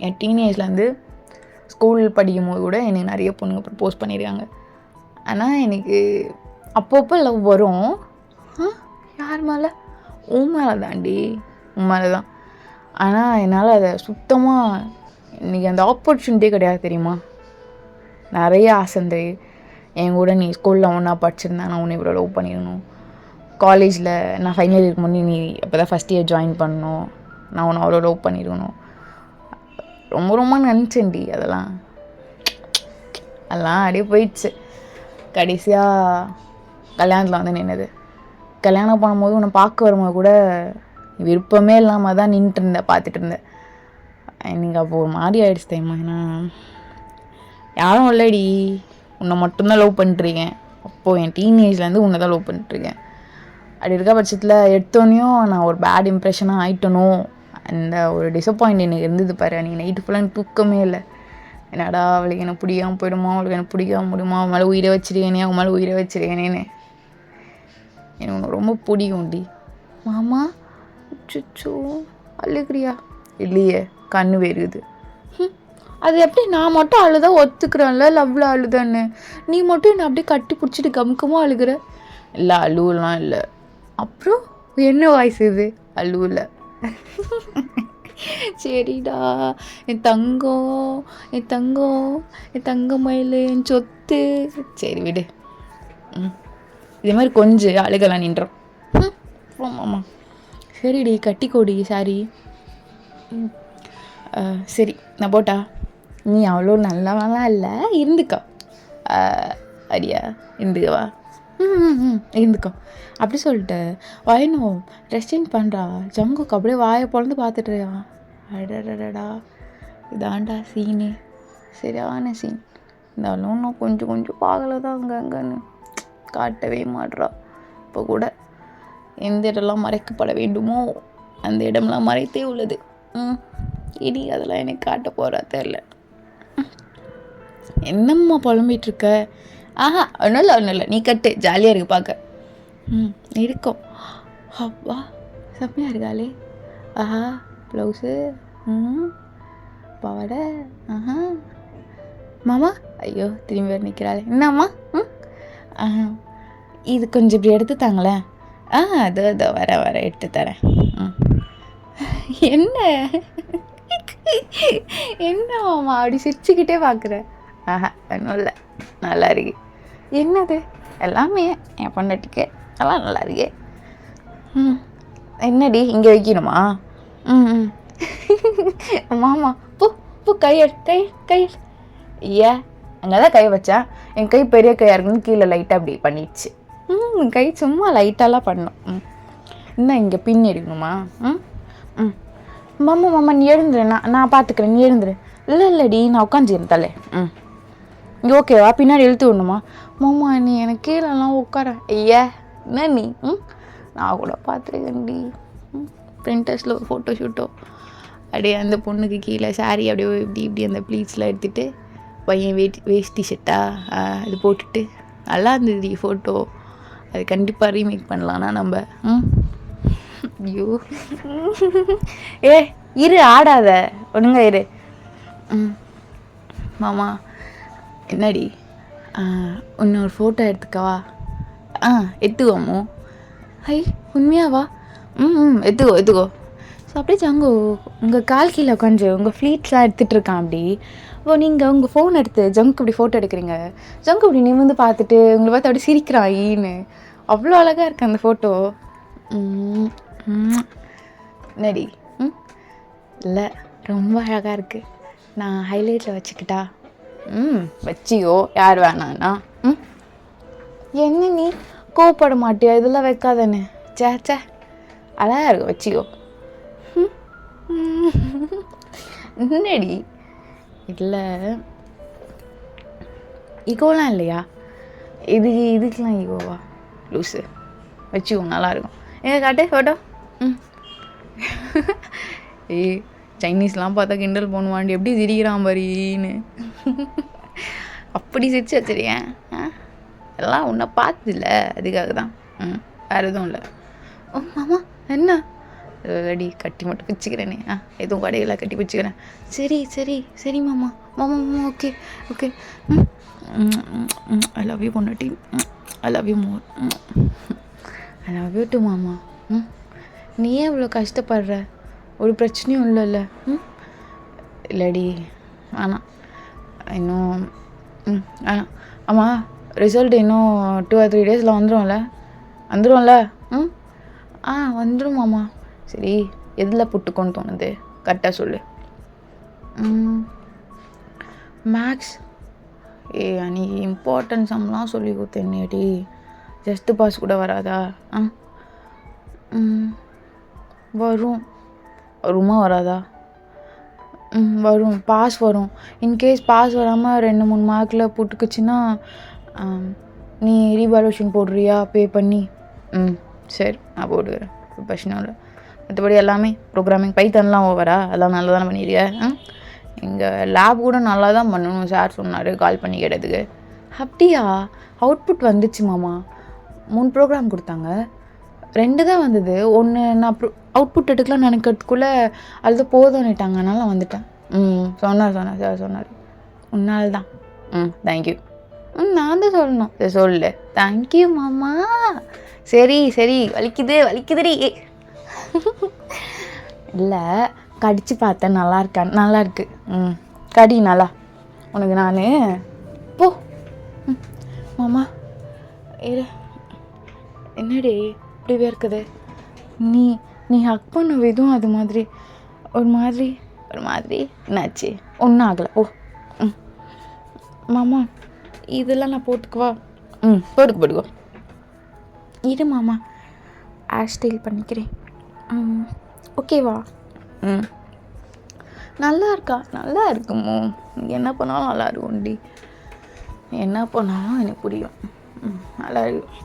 என் டீனேஜ்லேருந்து ஸ்கூல் படிக்கும் போது கூட எனக்கு நிறைய பொண்ணுங்க ப்ரப்போஸ் பண்ணியிருக்காங்க. ஆனால் எனக்கு அப்பப்போ லவ் வரும். யார் மேலே? உன் மேலே தாண்டி, உன் மேலே தான். ஆனால் என்னால் அதை சுத்தமாக இன்றைக்கி அந்த ஆப்பர்ச்சுனிட்டியே கிடையாது தெரியுமா. நிறைய ஆசை என் கூட நீ ஸ்கூலில் ஒன்றா படிச்சிருந்தா நான் உன்னை இவ்வளோ லவ் பண்ணிடணும், காலேஜில் நான் ஃபைனல் இயர் முன்னே நீ அப்போ தான் ஃபஸ்ட் இயர் ஜாயின் பண்ணணும், நான் உன்னை அவ்வளோ லவ் பண்ணிடணும், ரொம்ப ரொம்ப நினச்சேன்டி. அதெல்லாம் அப்படியே போயிடுச்சு. கடைசியாக கல்யாணத்தில் நின்னது. கல்யாணம் பண்ணும்போது உன்னை பார்க்க வரும்போது கூட விருப்பமே இல்லாமல் தான் நின்றுட்டு இருந்தேன், பார்த்துட்டு இருந்தேன். எனக்கு அப்போ ஒரு மாதிரி ஆகிடுச்சு தெரியுமா. ஏன்னா யாரும் இல்லடி, உன்னை மட்டும்தான் லவ் பண்ணிட்டுருக்கேன். அப்போது என் டீனேஜ்லேருந்து உன்னை தான் லவ் பண்ணிட்டுருக்கேன். அப்படி இருக்க பட்சத்தில் எடுத்தோன்னையும் நான் ஒரு பேட் இம்ப்ரெஷனாக ஆகிட்டணும். அந்த ஒரு டிசப்பாயிண்ட் எனக்கு இருந்தது பாரு. அன்றைக்கி நைட்டு ஃபுல்லாக தூக்கமே இல்லை. என்னடா அவளுக்கு எனக்கு பிடிக்காமல் போயிடுமா, அவளுக்கு எனக்கு பிடிக்காம முடியுமா, அவன் மேலே உயிரை வச்சிருக்கேனே, அவன் மேலே உயிரை வச்சிருக்கேனேன்னு. எனக்கு உனக்கு ரொம்ப பிடிக்கும்டி. மாமா சுச்சோ அழுகிறியா? இல்லையே கண்ணு வேறுகுது. அது எப்படி நான் மட்டும் அழுதா ஒத்துக்கிறேன்ல லவ்வில் அழுதான்னு, நீ மட்டும் என்னை அப்படியே கட்டி பிடிச்சிட்டு கமுக்கமாக அழுகிற? இல்லை அழுவலாம் இல்லை. அப்புறம் என்ன வாய்ஸ் இது? அழுவலை. சரிடா, என் தங்கம், என் தங்கம், என் தங்க மயில், என் சொத்து. சரி விடு. இதே மாதிரி கொஞ்சம் அழுகலாம் நின்றோம். ஆமாம்மா சரிடி, கட்டிக்கோடி சாரி. சரி நான் போட்டா? நீ அவ்வளோ நல்லவெல்லாம் இல்லை, இருந்துக்கோ. அடியா இருந்துக்கவா? இருந்துக்கோ. அப்படி சொல்லிட்டு வயனும் ரெஸ்டிங் பண்ணுறா. ஜங்குக்கு அப்படியே வாயை பொழந்து பார்த்துட்டுருக்கா. அடடடா, இதாண்டா சீனு, சரியான சீன். இருந்தாலும் நான் கொஞ்சம் கொஞ்சம் பார்க்கல தான் அங்கன்னு காட்டவே மாட்றா. இப்போ கூட எந்த இடம்லாம் மறைக்கப்பட வேண்டுமோ அந்த இடம்லாம் மறைத்தே உள்ளது. இனி அதெல்லாம் எனக்கு காட்ட போகிறா தெரில. என்னம்மா புலம்பிகிட்ருக்க? ஆஹா ஒன்றும் இல்லை, நீ கட்டு, ஜாலியாக இருக்கு பார்க்க. இருக்கும். அப்பா செம்மையாக இருக்காளே. ஆஹா ப்ளவுஸு, பாவாடை. ஆஹா மாமா, ஐயோ திரும்பி வேறு நிற்கிறாளே. என்னம்மா? இது கொஞ்சம் இப்படி எடுத்து தாங்களேன். அதோ வர எடுத்து தரேன். என்ன என்ன மாமா அப்படி சிரிச்சுக்கிட்டே பார்க்குற? ஒன்றும் இல்லை, நல்லா இருக்கு. என்னது? எல்லாமே என் பொண்டாட்டிக்கு எல்லாம் நல்லா இருக்கு. என்னடி இங்கே வைக்கணுமா? மாமா பூ கையெடு. ஏன் அங்கே தான் கை வச்சேன். என் கை பெரிய கையாக இருக்குன்னு கீழே லைட்டாக அப்படி பண்ணிடுச்சு. கை சும்மா லைட்டாலாம் பண்ணணும். இன்னும் இங்கே பின் எடுக்கணுமா? மாமா நீ எழுந்துரு, நான் பார்த்துக்கிறேன், நீ எழுந்துரு. இல்லடி நான் உட்காந்துக்கிறேன் தலை. இங்கே ஓகேவா? பின்னாடி இழுத்து விடணுமா? மாமா நீ எனக்கு கீழெல்லாம் உட்கார. ஐயா என்ன நீ? நான் கூட பார்த்துருக்கேன்டி, பிரிண்டர்ஸில் ஒரு ஃபோட்டோ ஷூட்டோ அப்படியே அந்த பொண்ணுக்கு கீழே சாரி அப்படியே இப்படி அந்த ப்ளீட்ஸ்லாம் எடுத்துகிட்டு பையன் வேஷ்டி ஷர்ட்டா இது போட்டுட்டு நல்லா இருந்தது ஃபோட்டோ. அது கண்டிப்பாக ரீமேக் பண்ணலான்னா நம்ம. ஐயோ இரு, ஆடாத, ஒழுங்கா இரு. மாமா என்னடி, இன்னொரு ஃபோட்டோ எடுத்துக்கவா? எடுத்துக்கோமோ? ஐ உண்மையாவா? எடுத்துக்கோ. ஸோ அப்படியே ஜங்கு உங்கள் கால் கீழே உட்காந்து உங்கள் ஃப்ளீட்ஸ்லாம் எடுத்துகிட்டு இருக்கான். அப்படி நீங்கள் உங்கள் ஃபோன் எடுத்து ஜங்கு இப்படி ஃபோட்டோ எடுக்கிறீங்க. ஜங்கு இப்படி நிமிர்ந்து பார்த்துட்டு உங்களை பார்த்து அப்படி சிரிக்கிறான் ஈன்னு. அவ்வளோ அழகாக இருக்குது அந்த ஃபோட்டோ. என்னடி? இல்லை ரொம்ப அழகாக இருக்குது. நான் ஹைலைட்டில் வச்சுக்கிட்டா? வச்சியோ, யார் வேணாண்ணா? என்ன நீ கோவப்பட மாட்டியா? இதெல்லாம் வைக்காதானே. சே அழகாக இருக்கு, வச்சியோ. என்னடி? இல்லை ஈகோலாம் இல்லையா? இதுக்கெலாம் ஈகோவா? லூஸு, வச்சுக்கோ, நல்லாயிருக்கும். எங்கே காட்டு ஃபோட்டோ. சைனீஸ்லாம் பார்த்தா கிண்டல் பண்ணுவாண்டி, எப்படி சிரிக்கிறான் பாரின்னு. அப்படி சிரிச்சு வச்சிருக்கேன். எல்லாம் உன்னை பார்த்ததில்ல, அதுக்காக தான். வேறு எதுவும் இல்லை. மாமா என்ன அடி கட்டி மட்டும் பிச்சுக்கிறேனே. எதுவும் கடையில் கட்டி பிச்சுக்கிறேன். சரி மாமா. ஓகே ஐ லவ் யூ பொண்டாட்டி. I love you more. I love you to மாமா. நீ ஏன் இவ்வளோ கஷ்டப்படுற? ஒரு பிரச்சனையும் இல்லைல்ல? இல்லடி ஆனால் இன்னும் ஆமாம் ரிசல்ட் இன்னும் 2 or 3 days வந்துடும்ல? வந்துடும் மாமா. சரி எதில் புட்டுக்கோன்னு தோணுது? கரெக்டாக சொல்லு. மேக்ஸ். நீ இம்பார்ட்டன்ஸ் சம்லாம் சொல்லி கொடுத்தேன்டி. ஜஸ்ட் பாஸ் கூட வராதா? வருமா வராதா? வரும், பாஸ் வரும். இன்கேஸ் பாஸ் வராமல் 2-3 மார்க்கில் புட்டுக்குச்சுன்னா நீ ரீவாலுவேஷன் போடுறியா பே பண்ணி? சரி நான் போட்டுக்கிறேன், பிரச்சனை இல்லை. மற்றபடி எல்லாமே ப்ரோக்ராமிங் பைத்தன்லாம் ஓவரா? அதெல்லாம் நல்லா தானே பண்ணிடுறியா? எங்கள் லேப் கூட நல்லா தான் பண்ணணும் சார் சொன்னார் கால் பண்ணி கேட்டதுக்கு. அப்படியா? அவுட்புட் வந்துச்சு மாமா. 3 ப்ரோக்ராம் கொடுத்தாங்க, 2 தான் வந்தது. ஒன்று நான் அவுட்புட் எடுக்கலாம்னு நினைக்கிறதுக்குள்ளே அது போதும்னுட்டாங்க, அதனால வந்துட்டேன். சொன்னார் சார் சொன்னார். உன்னால் தான். தேங்க்யூ. நான் தான் சொல்லணும். சரி சொல்லு. தேங்க்யூ மாமா. சரி வலிக்குதுடி. இல்லை கடிச்சு பார்த்தேன், நல்லா இருக்கான். நல்லா இருக்கு. கடி நல்லா. உனக்கு நான் போ. மாமா இரு. என்னடி இப்படி இருக்குது? நீ நீ ஹக் பண்ண விதம் அது மாதிரி ஒரு மாதிரி என்னாச்சு? ஒன்றும் ஆகலை. ஓ மாமா இதெல்லாம் நான் போட்டுக்குவா? போட்டுக்கோ. இரு மாமா, ஹேர் ஸ்டைல் பண்ணிக்கிறேன். ஓகேவா? நல்லா இருக்கா? நல்லா இருக்குமோ? என்ன பண்ணாலும் நல்லா இருக்கும்டி. என்ன பண்ணாலும் எனக்கு புரியும். நல்லா இருக்கும்.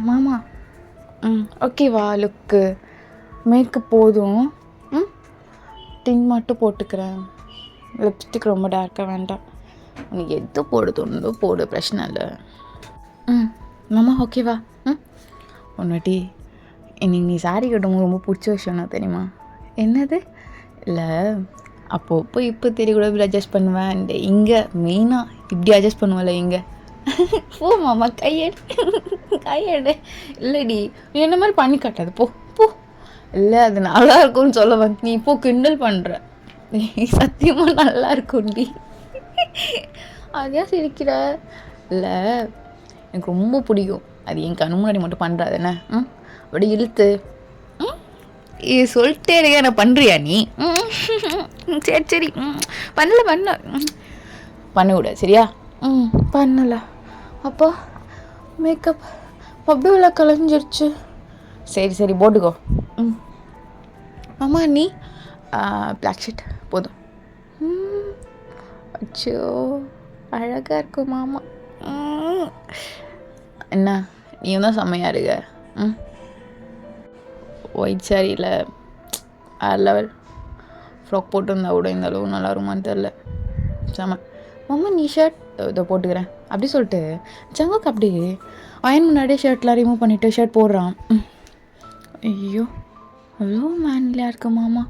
மாமா ஓகேவா? லுக்கு மேக்கப் போதும். டின் மட்டும் போட்டுக்கிறேன். லிப்ஸ்டிக் ரொம்ப டார்க்காக வேண்டாம். உனக்கு எது போட தோணுதோ போடு, பிரச்சனை இல்லை. மாமா ஓகேவா? ஒன்றாட்டி இன்னைக்கு நீ சாரி கட்டும் ரொம்ப பிடிச்ச விஷயம்னா தெரியுமா? என்னது? இல்லை அப்போப்போ இப்போ தெரியக்கூட இப்படி அட்ஜஸ்ட் பண்ணுவேன். இந்த இங்கே மெயினாக இப்படி அட்ஜஸ்ட் பண்ணுவேன்ல இங்கே. போ மாமா, கையெடு. இல்லைடி நீ என்ன மாதிரி பண்ணி காட்டாது. போ போ. இல்லை அது நல்லா இருக்கும்னு சொல்ல வந்து நீ இப்போ கிண்டல் பண்ணுற. சத்தியமாக நல்லா இருக்கும்டி. அதையா சிரிக்கிற? இல்லை எனக்கு ரொம்ப பிடிக்கும். அது என் கண்ணு முன்னாடி மட்டும் பண்ணுறாது என்ன? அப்படி இழுத்து இது சொல்லிட்டே இருக்க. என்ன பண்ணுறியா நீ? சரி பண்ணல பண்ணக்கூடாது சரியா? பண்ணல. அப்போ மேக்கப் அப்படியே கலைஞ்சிருச்சு. சரி போட்டுக்கோ. ஆமாம் நீ பிளாக் ஷர்ட் போதும். அச்சோ அழகாக இருக்கும் மாமா. என்ன நீயும் தான் செம்மையாக இருக்க. ஒயிட் சாரியில் வேறு லெவல். ஃப்ராக் போட்டுருந்தா கூட இந்த அளவு நல்லா இருக்குமான்னு தெரில. செம்ம. மாமா நீ ஷர்ட் இதை போட்டுக்கிறேன் அப்படி சொல்லிட்டு ஜங்குக்கு அப்படியே அயன் முன்னாடியே ஷர்ட்லாம் ரிமூவ் பண்ணிவிட்டு ஷர்ட் போடுறான். ஐயோ அவ்வளோ மேன்லியாக இருக்கு மாமா.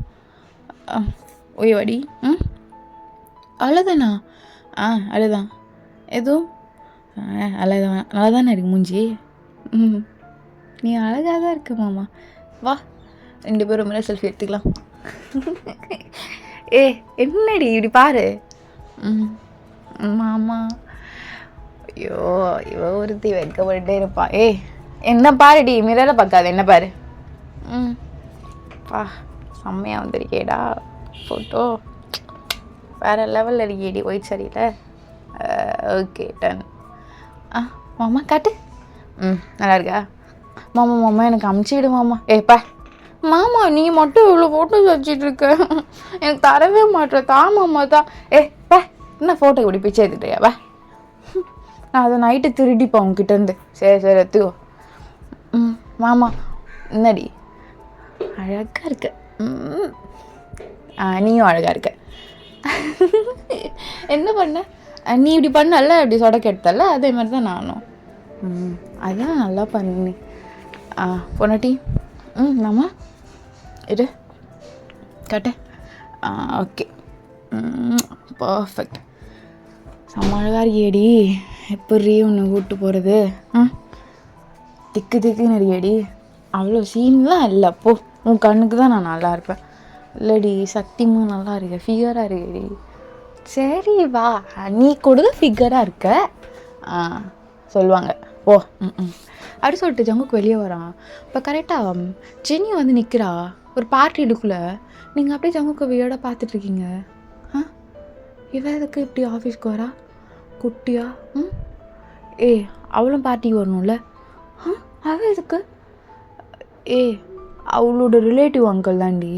ஓய் வாடி. அவ்வளோதானா? அவ்வளோதான். எதுவும் அழகாக நல்லா தானே இருக்கு மூஞ்சி. நீ அழகாக தான் இருக்க மாமா. வா 2 பேரும் மேலே செல்ஃபி எடுத்துக்கலாம். என்னடி இப்படி பாரு. மாமா ஐயோ இவ ஒருத்தி வைக்கப்பட்டே இருப்பா. என்ன பாருடி, மிரரை பார்க்காது, என்ன பாரு. வா செம்மையாக வந்திருக்கேடா ஃபோட்டோ. வேறு லெவலில் இருக்கேடி ஒயிட் சாரியில். Okay done. மாமா காட்டு. நல்லா இருக்கா? மாமா எனக்கு அமுச்சிவிடு மாமா. பா மாமா நீ மட்டும் இவ்வளோ ஃபோட்டோஸ் வச்சிட்ருக்க, எனக்கு தரவே மாட்டேற. மாமா தான். பா என்ன ஃபோட்டோ இப்படி பிச்சை எடுத்துட்டியா? வா நான் அதை நைட்டு திருடிப்பேன் உங்ககிட்டேருந்து. சரி எடுத்துக்கோ. மாமா என்னடி அழகாக இருக்க. நீயும் அழகாக இருக்க. என்ன பண்ண நீ இப்படி பண்ணல, இப்படி சொடக்க எடுத்தல, அதே மாதிரி தான் நானும். அதான் நல்லா பண்ணி பொண்ணாட்டி. மாமா இரு கட்ட. Okay perfect. செம்ம அழகாக இருக்கியேடி. எப்படி ஒன்று கூப்பிட்டு போகிறது? திக்குன்னு இருக்கியேடி. அவ்வளோ சீன்லாம் இல்லை. போ உன் கண்ணுக்கு தான் நான் நல்லா இருப்பேன். இல்லைடி சத்தியமாக நல்லா இருக்க, ஃபிகராக இருக்கேடி. சரி வா, நீ கூட ஃபிகராக இருக்க சொல்லுவாங்க. ஓ அப்படி சொல்லிட்டு ஜங்குக்கு வெளியே வரான். இப்போ கரெக்டாக ஜெனி வந்து நிற்கிறா ஒரு பார்ட்டி இடுக்குள்ளே. நீங்கள் அப்படியே ஜங்குக்கு வியர்டாக பார்த்துட்ருக்கீங்க. இவ எதுக்கு இப்படி ஆஃபீஸ்க்கு வரா குட்டியா? அவளும் பார்ட்டிக்கு வரணும்ல. அவள் எதுக்கு? அவளோட ரிலேட்டிவ் அங்கிள் தாண்டி.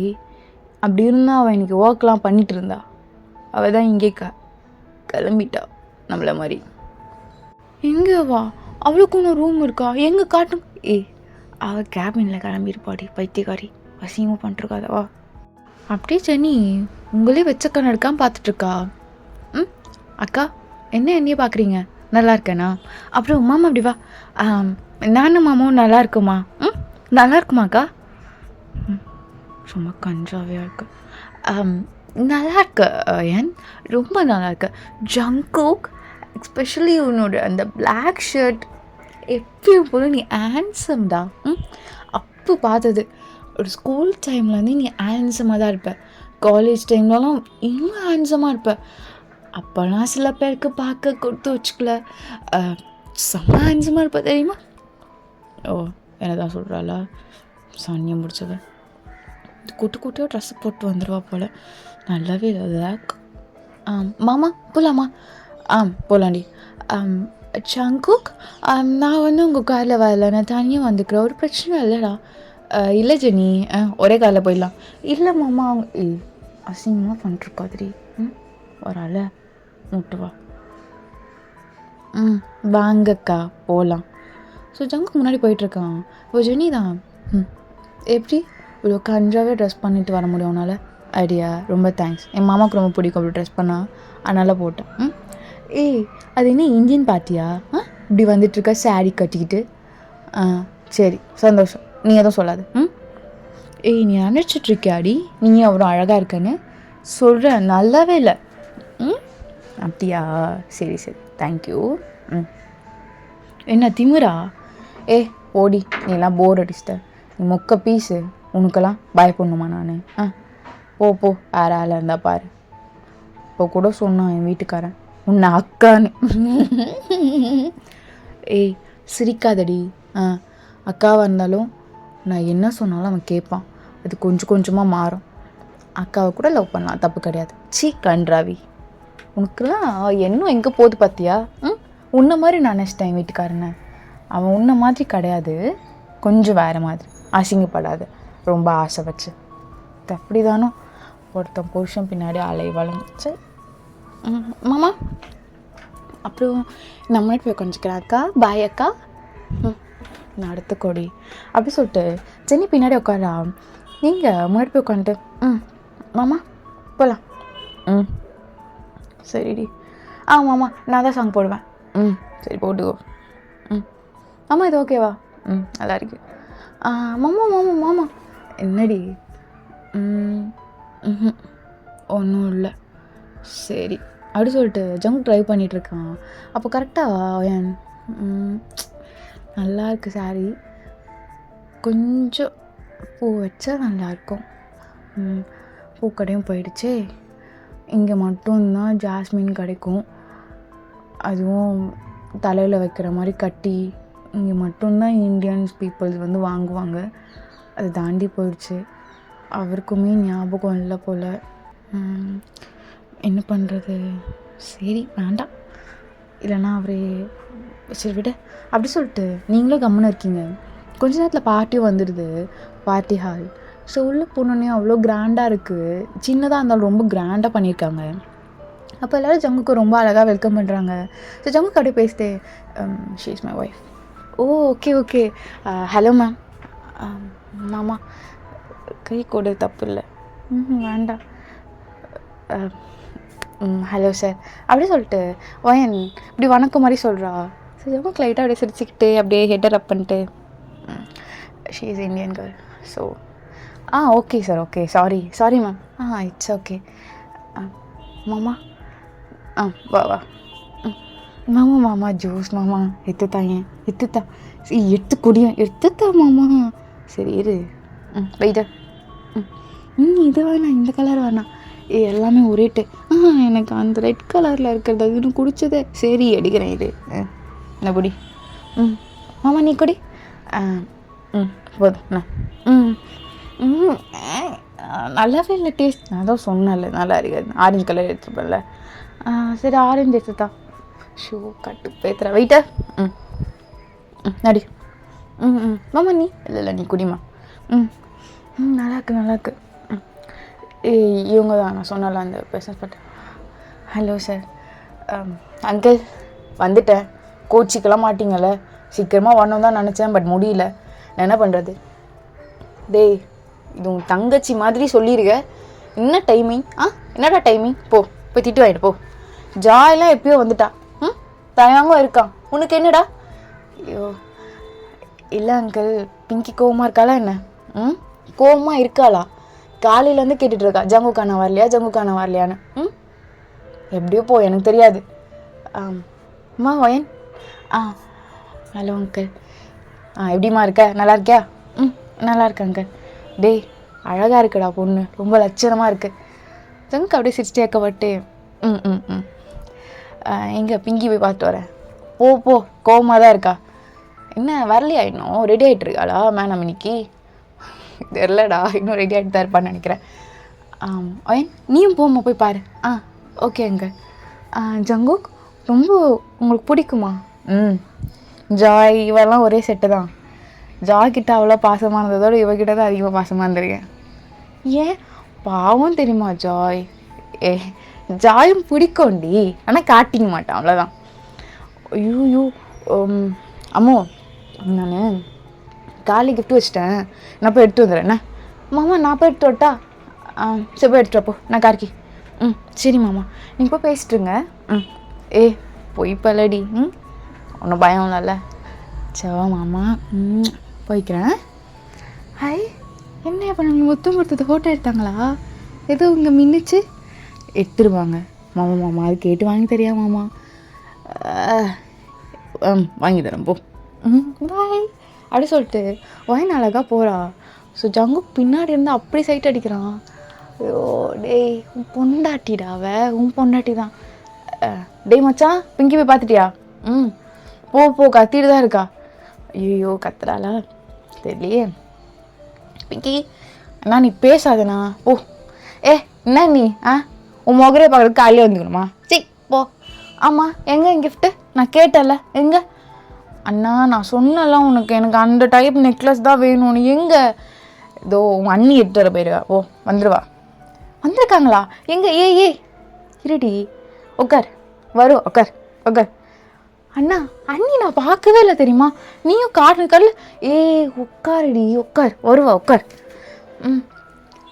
அப்படி இருந்தால் அவள் இன்றைக்கி ஒர்க்லாம் பண்ணிகிட்டு இருந்தா. அவள் தான் இங்கே கிளம்பிட்டா நம்மளை மாதிரி. எங்கே வா? அவளுக்கு ஒன்று ரூம் இருக்கா? எங்கே காட்டும்? அவள் கேபினில் கிளம்பியிருப்பாடி பைத்தியக்காரி. அசிங்கமாக பண்ணிட்டுருக்காதவா? அப்படியே ஜெனி உங்களே வச்சக்கண்ணு எடுக்காமல் பார்த்துட்ருக்கா. அக்கா என்ன என்னையே பார்க்குறீங்க? நல்லா இருக்கேண்ணா. அப்புறம் மாமா அப்படி வா. நானும் மாமாவும் நல்லா இருக்குமா? நல்லா இருக்குமாக்கா? ரொம்ப கஞ்சாவையாக இருக்கு. நல்லா இருக்கு ஏன், ரொம்ப நல்லா இருக்கு. ஜங்குக் எஸ்பெஷலி உன்னோட அந்த பிளாக் ஷர்ட் எப்பயும் போல நீ ஹேண்ட்ஸம் தான். அப்போ பார்த்தது ஒரு ஸ்கூல் டைம்லேருந்து நீ ஹேண்ட்ஸமாக தான் இருப்ப, காலேஜ் டைம்லலாம் இன்னும் ஹேண்ட்ஸமாக இருப்ப. அப்போலாம் சில பேருக்கு பார்க்க கொடுத்து வச்சுக்கல, செம்ம ஹேண்ட்ஸமாக இருப்ப தெரியுமா? ஓ, என்ன தான் சொல்கிறாளா? சனியம் முடிச்சவ குட்டி குட்டியாக ட்ரெஸ்ஸு போட்டு வந்துடுவா போல். நல்லாவே இல்லை. மாமா போகலாமா? போகலாண்டி. சங்குக், நான் வந்து உங்கள் காரில் வரல, நான் தனியாக வந்துக்கிறேன், ஒரு பிரச்சனை இல்லைடா. இல்லை ஜெனி, ஒரே காரில் போயிடலாம். இல்லை மாமா, அசிங்கமாக பண்ணிட்டுருக்காதிரி. வரால முட்டுவா. வாங்கக்கா போகலாம். ஸோ ஜங்குக்கு முன்னாடி போயிட்டுருக்கான். இப்போ ஜெனி தான். எப்படி இவ்வளோ கன்றாவே ட்ரெஸ் பண்ணிட்டு வர முடியும் உன்னால்? ஐடியா, ரொம்ப தேங்க்ஸ். என் மாமாவுக்கு ரொம்ப பிடிக்கும் அப்படி ட்ரெஸ் பண்ணால், அதனால் போட்டேன். ஏய், அது என்ன இந்தியன் பார்ட்டியா? இப்படி வந்துட்டுருக்க சாரீ கட்டிக்கிட்டு? சரி, சந்தோஷம். நீ எதுவும் சொல்லாது. ஏய், நீ நினச்சிட்ருக்கியாடி நீ அவ்வளோ அழகாக இருக்கன்னு? சொல்கிறேன், நல்லாவே இல்லை. அப்படியா? சரி சரி, தேங்க்யூ. என்ன திமிரா? ஓடி, நீ எல்லாம் போர் அடிச்சிட்ட. நீ மொக்க பீஸு, உனக்கெல்லாம் பயப்படணுமா நான்? போ வேறு ஆளாக இருந்தால் பாரு. இப்போ கூட சொன்னான் என் வீட்டுக்காரன் உன்னை அக்கான்னு. ஏய், சிரிக்காதடி. அக்காவாக இருந்தாலும் நான் என்ன சொன்னாலும் அவன் கேட்பான். அது கொஞ்சம் கொஞ்சமாக மாறும். அக்காவை கூட லவ் பண்ணலாம், தப்பு கிடையாது. கன்றாவி, உனக்குலாம் இன்னும் எங்கே போகுது பார்த்தியா? உன்ன மாதிரி நான் நினச்சிட்டேன் என் வீட்டுக்காரனை. அவன் உன்ன மாதிரி கிடையாது, கொஞ்சம் வேறு மாதிரி. அசிங்கப்படாது, ரொம்ப ஆசை வச்சு. அப்படி தானோ ஒருத்தன் புருஷன் பின்னாடி அலை வளர்ந்துச்சு. மாமா, அப்புறம் நான் முன்னாடி போய் கொஞ்சிக்கிறேன். அக்கா பாய் அக்கா. நான் அடுத்த கொடி அப்படி சொல்லிட்டு ஜெனி பின்னாடி உட்காரா. நீங்கள் முன்னாடி போய் உட்காந்துட்டு மாமா போகலாம். சரிடி. மாமா நான் தான் சாங் போடுவேன். சரி போட்டுக்கோ. மாமா இது ஓகேவா? நல்லா இருக்கு. மாமா மாமா மாமா என்னடி? ஒன்றும் இல்லை. சரி அப்படி சொல்லிட்டு ஜங்க் ட்ரைவ் பண்ணிகிட்ருக்கான். அப்போ கரெக்டாக நல்லா இருக்குது சாரி, கொஞ்சம் பூ வச்சா நல்லாயிருக்கும். பூக்கடையும் போயிடுச்சே. இங்கே மட்டும்தான் ஜாஸ்மின் கிடைக்கும், அதுவும் தலையில் வைக்கிற மாதிரி கட்டி. இங்கே மட்டும்தான் இந்தியன்ஸ் பீப்புள்ஸ் வந்து வாங்குவாங்க. அது தாண்டி போயிடுச்சு. அவருக்குமே ஞாபகம் இல்லை போல். என்ன பண்ணுறது? சரி வேண்டாம், இல்லைன்னா அவரே சரி விட அப்படி சொல்லிட்டு நீங்களும் கம்முன்னு இருக்கீங்க. கொஞ்ச நேரத்தில் பார்ட்டியும் வந்துடுது, பார்ட்டி ஹால். ஸோ உள்ளே போனோன்னே அவ்வளோ கிராண்டாக இருக்குது. சின்னதாக இருந்தாலும் ரொம்ப கிராண்டாக பண்ணியிருக்காங்க. அப்போ எல்லோரும் ஜங்குக்கு ரொம்ப அழகாக வெல்கம் பண்ணுறாங்க. ஸோ ஜங்குக்கு அப்படியே பேசிட்டு she is my wife. Okay okay, hello ma'am. மாமா கை கொடு, தப்பு இல்லை. வேண்டாம். ஹலோ சார் அப்படி சொல்லிட்டு வயன் இப்படி வணக்கம் மாதிரி சொல்கிறா. சரி ஜங்குக்கு லைட்டாக அப்படியே சிரிச்சுக்கிட்டு அப்படியே ஹெட்டர் அப் பண்ணிட்டு she is Indian girl. So okay sir, okay, sorry ma'am. It's okay. மாமா வா மாமா மாமா ஜூஸ் மாமா எடுத்துத்தாங்க, எடுத்துத்தா. எடுத்து குடியும், எடுத்துத்தா மாமா. சரி இரு. வெயிட்டா. இது வேணாம், இந்த கலர் வேணாம், எல்லாமே ஒரேட்டு. எனக்கு அந்த ரெட் கலரில் இருக்கிறது அது இன்னும் குடிச்சதே. சரி எடுக்கிறேன், இது என்ன குடி. மாமா நீ குடி. போதும். நல்லாவே இல்லை டேஸ்ட். நான் தான் சொன்னேன்ல நல்லா இருக்காது. ஆரஞ்சு கலர் எடுத்துப்பேன்ல. சரி ஆரஞ்சு எடுத்துத்தா. ஷூ கட்டு பேத்துற. வெயிட்டா. நடி. மாமா நீ இல்லை நீ குடிமா. நல்லாயிருக்கு. இவங்க தான் நான் சொன்னல அந்த பிஸ்னஸ் பட்ட. Hello sir. அங்கிள் வந்துட்டேன், கோச்சிக்கலாம் மாட்டிங்கல்ல. சீக்கிரமாக வரணும் தான் நினச்சேன், பட் முடியல. நான் என்ன பண்ணுறது? டேய், இது உன் தங்கச்சி மாதிரி சொல்லியிருக்க. என்ன டைமிங்? என்னடா டைமிங்? போய் திட்டு வாங்கிட்டு போ. ஜாயெல்லாம் எப்பயோ வந்துட்டா. தயாங்க இருக்கான். உனக்கு என்னடா? ஐயோ இல்லை அங்கிள், பிங்கி கோவமாக இருக்காளா என்ன? கோவமாக இருக்காளா? காலையிலேருந்து கேட்டுட்ருக்கா, ஜங்குக்கான வரலையான்னு. எப்படியோ போ, எனக்கு தெரியாது. அம்மா வயன். Hello uncle. எப்படிம்மா இருக்க? நல்லா இருக்கியா? நல்லா இருக்கேன் அங்கிள். டேய் அழகாக இருக்குடா பொண்ணு, ரொம்ப லட்சணமாக இருக்குது. ஜங்கு அப்படியே சிரிச்சிட்டே இருக்கப்பட்டு ம் ம் ம் எங்கே பிங்கி போய் பார்த்துட்டு வரேன். போ போ, கோவமாக தான் இருக்கா. என்ன வரலையா இன்னும்? ரெடி ஆகிட்டு இருக்காளா மேடம் இன்னைக்கு? தெரிலடா, இன்னும் ரெடி ஆகிட்டு தான் இருப்பான்னு நினைக்கிறேன். ஒயன் நீயும் போமா போய் பாரு. Okay uncle. ஜங்குக் ரொம்ப உங்களுக்கு பிடிக்குமா? ஜாய் இவெல்லாம் ஒரே செட்டு தான். ஜாய் கிட்ட அவ்வளோ பாசமாக இருந்ததோடு இவகிட்ட தான் அதிகமாக பாசமாக இருந்திருக்கேன். ஏன் பாவம் தெரியுமா ஜாய்? ஜாயும் பிடிக்கும்டி, ஆனால் காட்டிக்க மாட்டான், அவ்வளோதான். ஐயோ அம்மோ, நான் காலி கிஃப்ட் வச்சிட்டேன், நான் போய் எடுத்து வந்துடுறேன். என்ன மாமா, நான் போய் எடுத்து வரட்டா? சரி போய் எடுத்துட்டப்போ, நான் கார்கி. சரி மாமா, நீங்கள் போய் பேசிட்டுருங்க. போய் பல்லடி. ஒன்றும் பயம் இல்லைல்ல? சவா மாமா, போய்க்கிறேன். ஹாய், என்ன இப்போ நம்ம மொத்தம் கொடுத்தது ஃபோட்டோ எடுத்தாங்களா? ஏதோ இங்கே மின்னிச்சு எடுத்துருவாங்க. மாமா மாமா அது கேட்டு வாங்கி தெரியா மாமா? வாங்கி தரேன் போ. பாய் அப்படி சொல்லிட்டு வாயின் அழகாக போகிறா. ஸோ ஜங்கு பின்னாடி இருந்து அப்படி சைட் அடிக்கிறான். ஐயோ டேய், உன் பொண்டாட்டிடா அவ, உன் பொண்டாட்டி தான். டேய் மச்சான், பிங்கி போய் பார்த்துட்டியா? போ போ, கத்திட்டு தான் இருக்கா. ஐயோ கத்துறாளா தெரியலையே. பிங்கி அண்ணா நீ பேசாதண்ணா ஓ. என்ன நீ உன் மொகரே பார்க்குறதுக்கு காலையில் வந்துக்கணுமா? சரி போ. ஆமாம் எங்கே என் கிஃப்ட்டு? நான் கேட்டேன்ல, எங்கே? அண்ணா நான் சொன்னலாம் உனக்கு, எனக்கு அந்த டைப் நெக்லஸ் தான் வேணும்னு. எங்கே? இதோ உன் அண்ணி எடுத்து வர போயிடுவா. ஓ வந்துடுவா. வந்திருக்காங்களா? எங்கே? ஏய் இருடி, உட்கார். வரும், உட்கார் உட்கார். அண்ணா அண்ணி நான் பார்க்கவே இல்லை தெரியுமா? நீயும் காட்டு கல். உட்காருடி, உட்கார். வருவா, உட்கார்.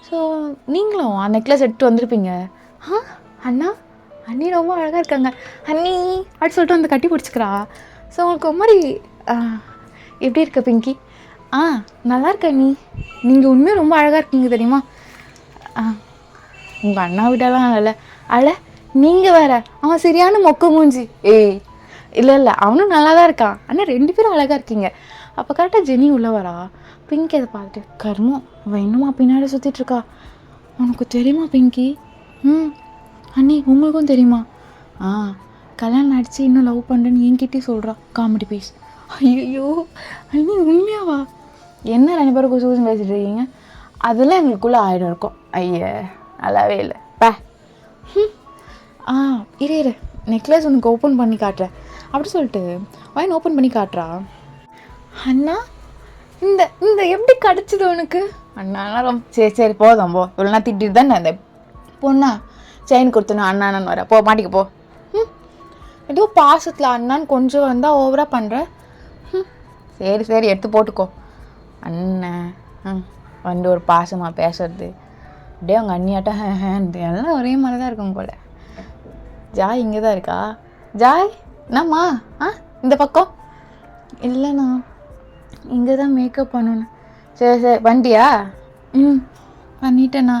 ஸோ நீங்களும் அந்த நெக்லஸ் எடுத்து வந்திருப்பீங்க. அண்ணா அண்ணி ரொம்ப அழகாக இருக்காங்க அண்ணி அப்படி சொல்லிட்டு வந்து கட்டி பிடிச்சிக்கிறா. ஸோ உங்களுக்கு ஒரு மாதிரி எப்படி இருக்க பிங்கி? நல்லா இருக்க அண்ணி. நீங்கள் உண்மையாக ரொம்ப அழகாக இருக்கீங்க தெரியுமா? உங்கள் அண்ணா விடலாம் இல்லை நீங்கள் வேற, அவன் சரியான மொக்க மூஞ்சி. இல்லை அவனும் நல்லா தான் இருக்கான். ஆனால் 2 பேரும் அழகாக இருக்கீங்க. அப்போ கரெக்டாக ஜெனி உள்ளே வரா. பிங்கி அதை பார்த்துட்டு, கர்மம் அவன் இன்னுமா பின்னாடி சுற்றிட்டுருக்கா. உனக்கு தெரியுமா பிங்கி? அண்ணி உங்களுக்கும் தெரியுமா? கல்யாணம் அடித்து இன்னும் லவ் பண்ணுறேன்னு என்கிட்டே சொல்கிறான். Comedy piece. ஐயோ அண்ணி உண்மையாவா? என்ன 2 பேரும் குசு குசுன்னு பேசிட்டு இருக்கீங்க? அதெல்லாம் எங்களுக்குள்ளே ஆயிரம் இருக்கும். நல்லாவே இல்லை பே. இரு நெக்லஸ் உனக்கு ஓப்பன் பண்ணி காட்டுறேன் அப்படி சொல்லிட்டு வாயின் ஓப்பன் பண்ணி காட்டுறா. அண்ணா இந்த இந்த எப்படி கிடச்சிது உனக்கு? அண்ணாலாம் ரொம்ப சரி போதும் போ. இவ்வளோனா திட்டிட்டு தான் நான் இந்த பொண்ணா செயின் கொடுத்தணும் அண்ணான்னு வர. போ மாட்டிக்க போ. ஏதோ பாசத்தில் அண்ணான்னு கொஞ்சம் வந்தால் ஓவராக பண்ணுற. சரி எடுத்து போட்டுக்கோ. அண்ணன் வந்து ஒரு பாசமாக பேசுறது, அப்படியே அவங்க அண்ணியாட்டம் எல்லாம் ஒரே மாதிரி தான் இருக்கும் போல். ஜாய் இங்கே தான் இருக்கா? ஜாய் என்னம்மா? இந்த பக்கம் இல்லைண்ணா, இங்கே தான் மேக்கப் பண்ணணும். சரி பண்ணிட்டியா? பண்ணிட்டேண்ணா.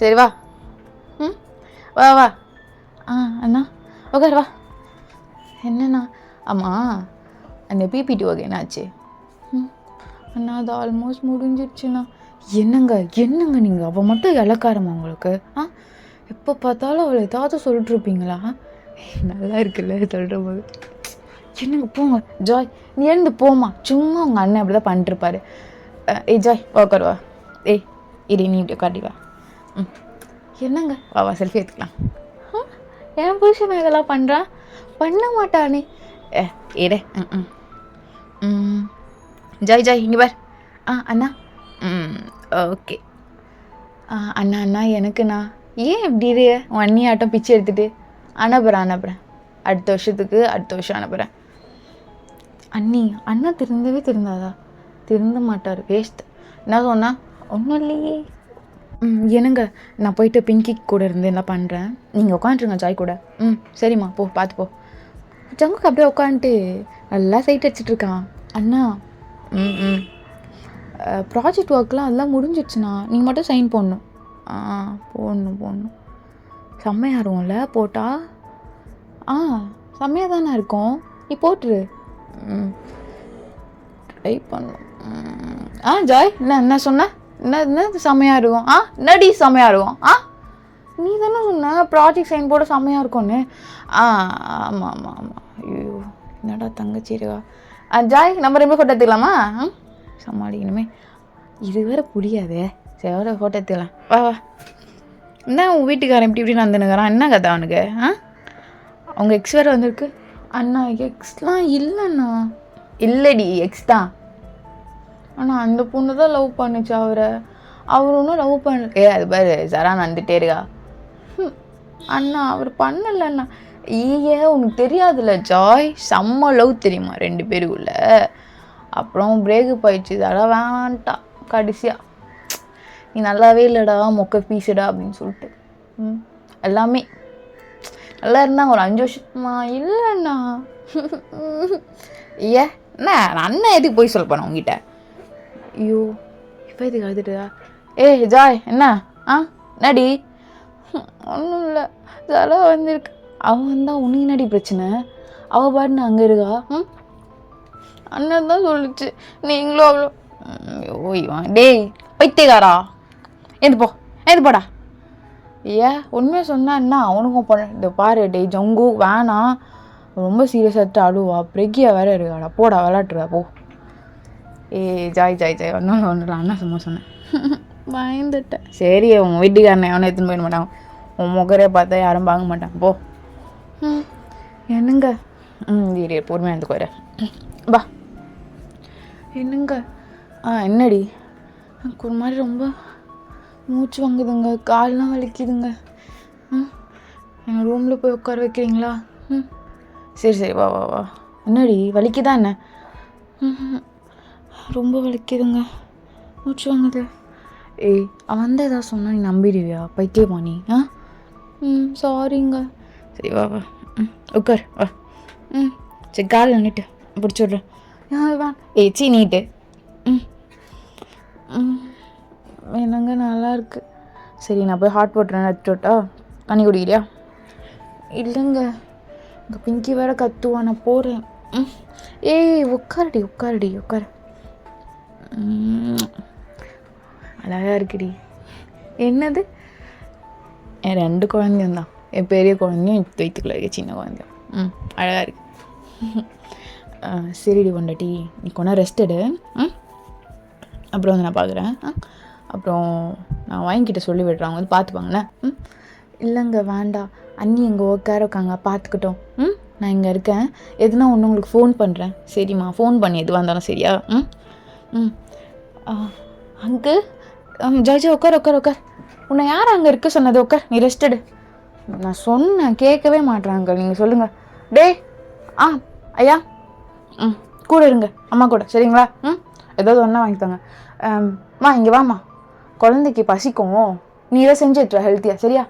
சரி வா. வா அண்ணா உட்கார் வா. என்னண்ணா? ஆமாம் அந்த பிபிடி வகை என்னாச்சு? அண்ணா அது ஆல்மோஸ்ட் முடிஞ்சிடுச்சுண்ணா. என்னங்க நீங்கள் அவள் மட்டும் இலக்காரமா உங்களுக்கு? எப்போ பார்த்தாலும் அவளை ஏதாவது சொல்லிட்டுருப்பீங்களா? நல்லா இருக்குல்ல சொல்கிற போது. என்னங்க போங்க ஜாய், நீ எழுந்து போமா. சும்மா உங்கள் அண்ணன் அப்படி தான் பண்ணிட்டுருப்பாரு. ஜாய் உட்காருவா. இரு நீ இப்படி உட்காட்டி வா. என்னங்க வா செல்ஃபி எடுத்துக்கலாம். என் புருஷன் இதெல்லாம் பண்ணுறான்? பண்ண மாட்டானே. இரு. ஜாய் இங்கே பார். அண்ணா ஓகே. அண்ணா எனக்குண்ணா. ஏன் இப்படி இரு? உன் அண்ணி ஆட்டம் பிச்சை எடுத்துட்டு அனுப்புகிறேன். அடுத்த வருஷம் அனுப்புகிறேன். அண்ணா திருந்தாதா? திருந்த மாட்டார். வேஸ்ட். என்ன சொன்னா? ஒன்றும் இல்லையே. என்னங்க நான் போயிட்டு பிங்கி கூட இருந்து என்ன பண்ணுறேன், நீங்கள் உட்காந்துருங்க ஜாய் கூட. சரிம்மா போ, பார்த்து போ. ஜங்குக்கு அப்படியே உட்காந்துட்டு நல்லா சைட் அடிச்சிட்ருக்கான். அண்ணா ப்ராஜெக்ட் ஒர்க்லாம் அதெல்லாம் முடிஞ்சிடுச்சுண்ணா, நீங்கள் மட்டும் சைன் போடணும். போடணும். செம்மையாக இருக்கும்ல போட்டா? செம்மையாக தானே இருக்கும். நீ போட்டுரு. ட்ரை பண்ணும். ஜாய் என்ன சொன்ன? என்ன செம்மையாக இருக்கும்? என்னடி செம்மையாக இருக்கும்? நீ தானே சொன்ன ப்ராஜெக்ட் சைன் போட செம்மையாக இருக்கும்னு. ஆமாம் ஆமாம் ஆமாம். ஐயோ என்னடா தங்கச்சி இருக்கா. ஜாய் நம்ம 2 ஃபோட்டோ எடுத்துக்கலாமா? சமாளிக்கணுமே, இது வேறு புரியாதே. சரி வேறு ஃபோட்டோ எடுத்துக்கலாம். வா என்ன உன் வீட்டுக்காரன் இப்படி நடந்துனுக்கிறான்? என்ன கதை அவனுக்கு? அவங்க எக்ஸ் வேறு வந்திருக்கு. அண்ணா எக்ஸ்லாம் இல்லைண்ணா. இல்லடி எக்ஸ் தான். ஆனால் அந்த பொண்ணு தான் லவ் பண்ணுச்சு அவர் ஒன்றும் லவ் பண்ணல. அது பாரு சரா நடந்துகிட்டே இருக்கா. அண்ணா அவர் பண்ணலண்ணா. உனக்கு தெரியாதுல்ல ஜாய், செம்ம லவ் தெரியுமா 2 பேருக்குள்ள. அப்புறம் பிரேக்கப் ஆயிடுச்சு. அதெல்லாம் வேணான்ட்டா கடைசியாக. நீ நல்லாவே இல்லைடா, மொக்க பீஸுடா அப்படின்னு சொல்லிட்டு. எல்லாமே நல்லா இருந்தாங்க ஒரு 5 வருஷமா. இல்லைண்ணா. என்ன அண்ணன் எதுக்கு போய் சொல்ல போனேன் உங்ககிட்ட? ஐயோ இப்போ எதுக்கு அழுதுட்டா? ஜாய் என்ன? என்னடி? ஒன்றும் இல்லை, ஜாலாக வந்திருக்கு. அவன் தான் உனக்கு என்னடி பிரச்சனை? அவள் பாட்டுன்னு அங்கே இருக்கா. அண்ணன் தான் சொல்லிச்சு நீங்களும் அவ்வளோ. ஓய்வான் டேய் பைத்தியக்காரா, எது போடா. உண்மையாக சொன்னா என்ன அவனுக்கும் பண்ண. இந்த பாரு டே ஜங்கு வேணாம், ரொம்ப சீரியஸாகிட்டு அழுவா. பிரெக்கியா வேற இருக்காடா, போடா விளாட்டுருவா போ. ஜாய் ஒன்றும் அண்ணா சும்மா சொன்னேன். பயந்துட்டேன். சரி உங்கள் வீட்டுக்காரனை எவனை எடுத்துன்னு போயிட மாட்டாங்க. உன் முகரே பார்த்தா யாரும் பார்க்க மாட்டாங்க போ. என்னங்க? சரி பொறுமையாக இருந்து போயிட பா. என்னங்க? என்னடி? எனக்கு ஒரு மாதிரி ரொம்ப மூச்சு வாங்குதுங்க, கால்லாம் வலிக்குதுங்க. எங்கள் ரூமில் போய் உட்கார வைக்கிறீங்களா? சரி வா. என்னடி வலிக்குதா என்ன? ரொம்ப வலிக்குதுங்க, மூச்சு வாங்குது. அவன் தான் ஏதாவது சொன்னா நீ நம்பிடுவியா? பைத்தியமா நீ? சாரிங்க. சரி வா உட்கார் வா. சரி கால் நின்றுட்டு பிடிச்சி விட்றேன். வா சீ நீட்டு. என்னங்க நல்லா இருக்கு. சரி நான் போய் ஹாட் வாட்டர் எடுத்துட்டா, தண்ணி குடிக்கிறியா? இல்லைங்க, இங்கே பிங்கி வேற கத்துவா, நான் போகிறேன். உட்காரடி. அழகாக இருக்குடி. என்னது? என் 2 குழந்தையும் தான். என் பெரிய குழந்தையும் வயிற்றுக்குள்ள இருக்க சின்ன குழந்தையும். அழகாக இருக்கு. சரிடி பொண்டாட்டி, நீ கொண்டா ரெஸ்ட் எடு. அப்புறம் வந்து நான் பார்க்குறேன். அப்புறம் நான் வாங்கிக்கிட்ட சொல்லி விடுறேன், அவங்க வந்து பார்த்துப்பாங்கண்ணே. இல்லைங்க வேண்டாம், அண்ணி எங்கள் உட்கார இருக்காங்க, பார்த்துக்கிட்டோம். நான் இங்கே இருக்கேன், எதுனா ஒன்று உங்களுக்கு ஃபோன் பண்ணுறேன். சரிம்மா, ஃபோன் பண்ணி எதுவாக இருந்தாலும் சரியா? அங்கு ஜாஜா உட்கார். உன்னை யார் அங்கே இருக்க சொன்னது? உட்கார், நீ ரெஸ்ட் எடு. நான் சொன்னேன் கேட்கவே மாட்டேறாங்க. நீங்கள் சொல்லுங்கள். டேய் ஐயா கூட இருங்க, அம்மா கூட சரிங்களா? ஏதாவது ஒன்றா வாங்கித்தாங்க. இங்கே வாம்மா, குழந்தைக்கு பசிக்கும், நீ இதை செஞ்சுட்ற ஹெல்த்தியாக சரியா?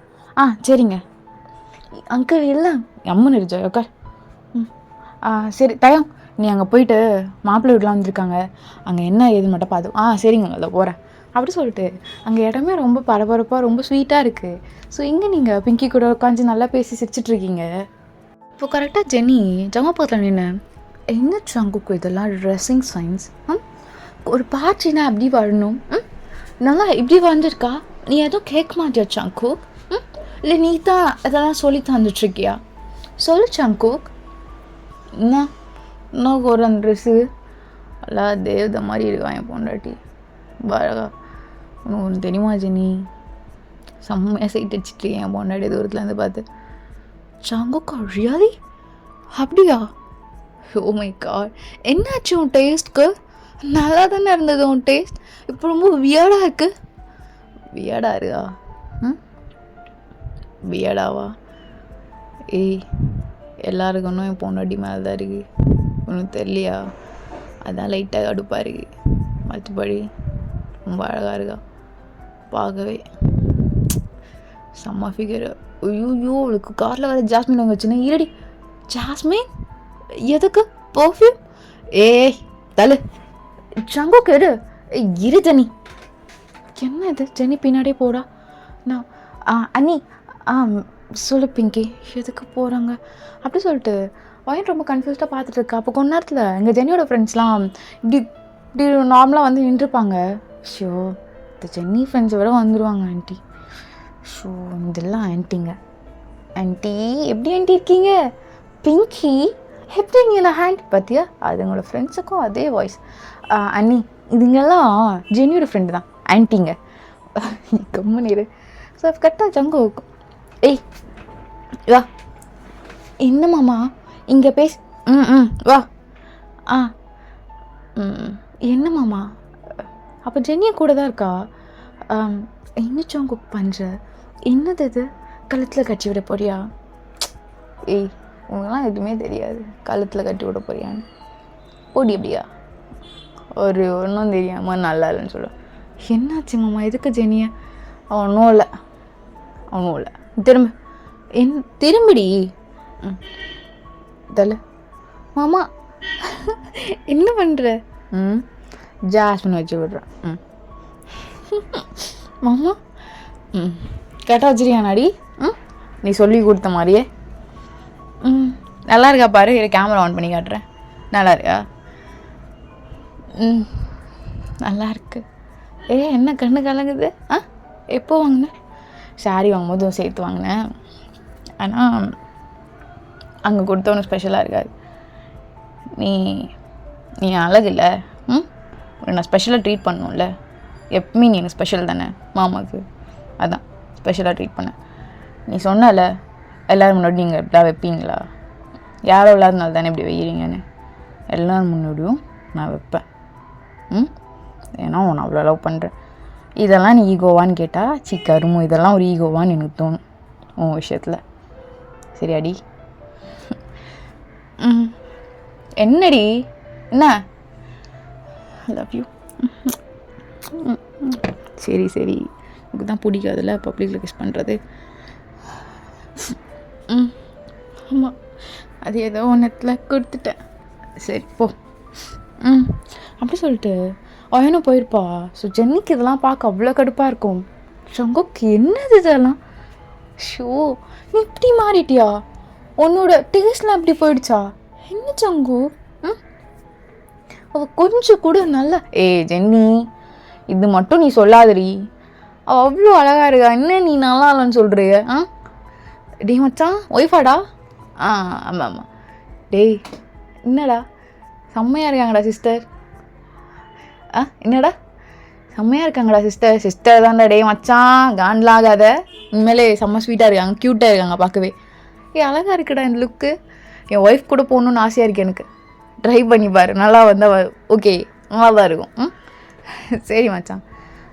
சரிங்க அங்கிள். இல்லை அம்மன் இருச்சா உட்கார். சரி தயம், நீ அங்கே போயிட்டு மாப்பிள்ளை வீடெலாம் வந்திருக்காங்க, அங்கே என்ன ஏதுன்னு மட்டும் பார்த்து. சரிங்க அதை போகிறேன் அப்படி சொல்லிட்டு. அங்கே இடமே ரொம்ப பரபரப்பாக ரொம்ப ஸ்வீட்டாக இருக்குது. ஸோ இங்கே நீங்கள் பிங்கி கூட உட்காந்து நல்லா பேசி சிரிச்சிட்ருக்கீங்க. இப்போ கரெக்டாக ஜெனி ஜமா பக்கத்தில் நின்று, என்ன சங்குக்கு இதெல்லாம் ட்ரெஸ்ஸிங் சைன்ஸ்? ஒரு பார்ட்டினா அப்படி வரணும், நல்லா இப்படி வந்துருக்கா? நீ எதுவும் கேட்க மாட்டியா சங்கு? இல்லை நீ தான் இதெல்லாம் சொல்லி தந்துட்டுருக்கியா? சொல்லு சங்கு. என்ன ஒரு அந்த ட்ரெஸ்ஸு எல்லாம் தேவதை மாதிரி இருக்கான் என் பொண்டாட்டி. அழகா உனக்கு ஒன்று தெரியுமா ஜெனி? செம்மையாக சைட் அடிச்சிட்ருக்கேன் என் பொண்டாட்டி தூரத்துலேருந்து பார்த்து. சங்குக்கா ரியலி? அப்படியா? ஓ மை காட், என்னாச்சு உன் டேஸ்ட்க்கு? நல்லா தானே இருந்தது உன் டேஸ்ட், இப்போ ரொம்ப வியர்டாக இருக்குது. வியர்டாக இருக்கா? வியர்டாவா? எல்லாருக்கும் ஒன்றும் என் பொண்டாட்டி மேலே தான் இருக்குது, ஒன்றும் தெரியலையா? அதான் லைட்டாக அடுப்பாக இருக்குது. மற்றபடி ரொம்ப அழகாக இருக்கா பார்க்கவே, செம்ம ஃபிகர். ஐயோ அவளுக்கு காரில் வேறு ஜாஸ்மின் வாங்க வச்சுன்னா. இருடி ஜாஸ்மின் எதுக்கு? பர்ஃப்யூம்? தலை சங்கோ கேடு. இரு ஜெனி. என்ன இது? ஜெனி பின்னாடியே போடா. நான் அண்ணி சொல்லு பிங்கி, எதுக்கு போகிறாங்க அப்படி சொல்லிட்டு வாயின் ரொம்ப கன்ஃபியூஸ்டாக பார்த்துட்டு இருக்கா. அப்போ கொஞ்ச நேரத்தில் எங்கள் ஜெனியோட ஃப்ரெண்ட்ஸ்லாம் இப்படி இப்படி நார்மலாக வந்து நின்றுப்பாங்க. ஷோ இந்த ஜென்னி ஃப்ரெண்ட்ஸை விட வந்துடுவாங்க ஆண்டி. ஷோ இதெல்லாம் ஆண்டிங்க. ஆண்டி எப்படி ஆண்டி இருக்கீங்க? பிங்கி எப்படி நீங்கள் நான் ஹேண்ட் பார்த்தியா? அதுங்களோட ஃப்ரெண்ட்ஸுக்கும் அதே வாய்ஸ். அண்ணி இதுங்கெல்லாம் ஜென்னியோட ஃப்ரெண்டு தான் ஆண்டிங்க. கம்முனிரு. ஸோ கரெக்டாக ஜங்கு ஏய் வா என்ன மாமா இங்கே பேச வா என்ன மாமா அப்போ ஜென்னியை கூட தான் இருக்கா? என்னச்சும் குக் பண்ணுற? என்னது இது கழுத்தில் கட்டி விட போறியா? ஏய் உனக்குலாம் எதுவுமே தெரியாது கழுத்தில் கட்டி விட போறியான்னு. ஓடி அப்படியா ஒரு ஒன்றும் தெரியாமல் நல்லா இல்லைன்னு சொல்லுவேன். என்னாச்சு மாமா எதுக்கு ஜெனியை? ஒன்றும் இல்லை திரும்பிடி தலை மாமா என்ன பண்ணுற? ஜாஸ்மின் வச்சு விடுறேன். மாமா கேட்டால் வச்சிருக்கியானாடி? நீ சொல்லி கொடுத்த மாதிரியே. நல்லா இருக்கா பாரு. கேமரா ஆன் பண்ணி காட்டுறேன். நல்லா இருக்கா? நல்லா இருக்கு. என்ன கண்ணு கலங்குது? எப்போ வாங்கினேன்? சாரி வாங்கும்போது சேர்த்து வாங்கினேன். ஆனால் அங்கே கொடுத்தவனும் ஸ்பெஷலாக இருக்காது. நீ அழகு இல்லை. நான் ஸ்பெஷலாக ட்ரீட் பண்ணணும்ல. எப்பவுமே நீ எனக்கு ஸ்பெஷல் தானே மாமாவுக்கு. அதான் ஸ்பெஷலாக ட்ரீட் பண்ணேன். நீ சொன்னல எல்லோரும் முன்னாடி நீங்கள் இப்படிலாம் வைப்பீங்களா? யாரோ இல்லாதனால தானே இப்படி வைக்கிறீங்கன்னு. எல்லோரும் முன்னாடியும் நான் வைப்பேன். ஏன்னா உன்னை அவ்வளோ லவ் பண்ணுறேன். இதெல்லாம் நீ ஈகோவான்னு கேட்டால் கருமோ இதெல்லாம் ஒரு ஈகோவான்னு எனக்கு தோணும் உன் விஷயத்தில். சரியாடி? என்னடி என்ன? Love you. சரி எனக்கு தான் பிடிக்காதுல்ல பப்ளிக்கில் கிஸ் பண்ணுறது. ஆமாம் அது ஏதோ ஒன்றத்தில் கொடுத்துட்டேன். சரி போ. அப்படி சொல்லிட்டு அவனும் போயிருப்பா. ஸோ ஜென்னிக்கு இதெல்லாம் பார்க்க அவ்வளோ கடுப்பாக இருக்கும். சங்கோக்கு என்னது இதெல்லாம்? ஷோ நீ இப்படி மாறிட்டியா? உன்னோட டேஸ்ட்லாம் இப்படி போயிடுச்சா? என்ன சங்கு? அவள் கொஞ்சம் கூட நல்லா ஜென்னி இது மட்டும் நீ சொல்லாதடி. அவள் அவ்வளோ அழகாக இருக்கா. என்ன நீ நல்லா இல்லைன்னு சொல்கிறிய? டேய் மச்சான் ஒய்ஃபாடா? ஆமாம் டேய் என்னடா செம்மையாக இருக்காங்கடா சிஸ்டர். என்னடா செம்மையாக இருக்காங்கடா சிஸ்டர் தான்டா. டே மச்சான் கான்லாம் ஆகாத. உண்மையிலே செம்ம ஸ்வீட்டாக இருக்காங்க, க்யூட்டாக இருக்காங்க பார்க்கவே. அழகாக இருக்குடா இந்த லுக்கு. என் ஒய்ஃப் கூட போகணுன்னு ஆசையாக இருக்குது எனக்கு. ட்ரை பண்ணி பாரு, நல்லா வந்தால் ஓகே நல்லா தான் இருக்கும். சரி மச்சான்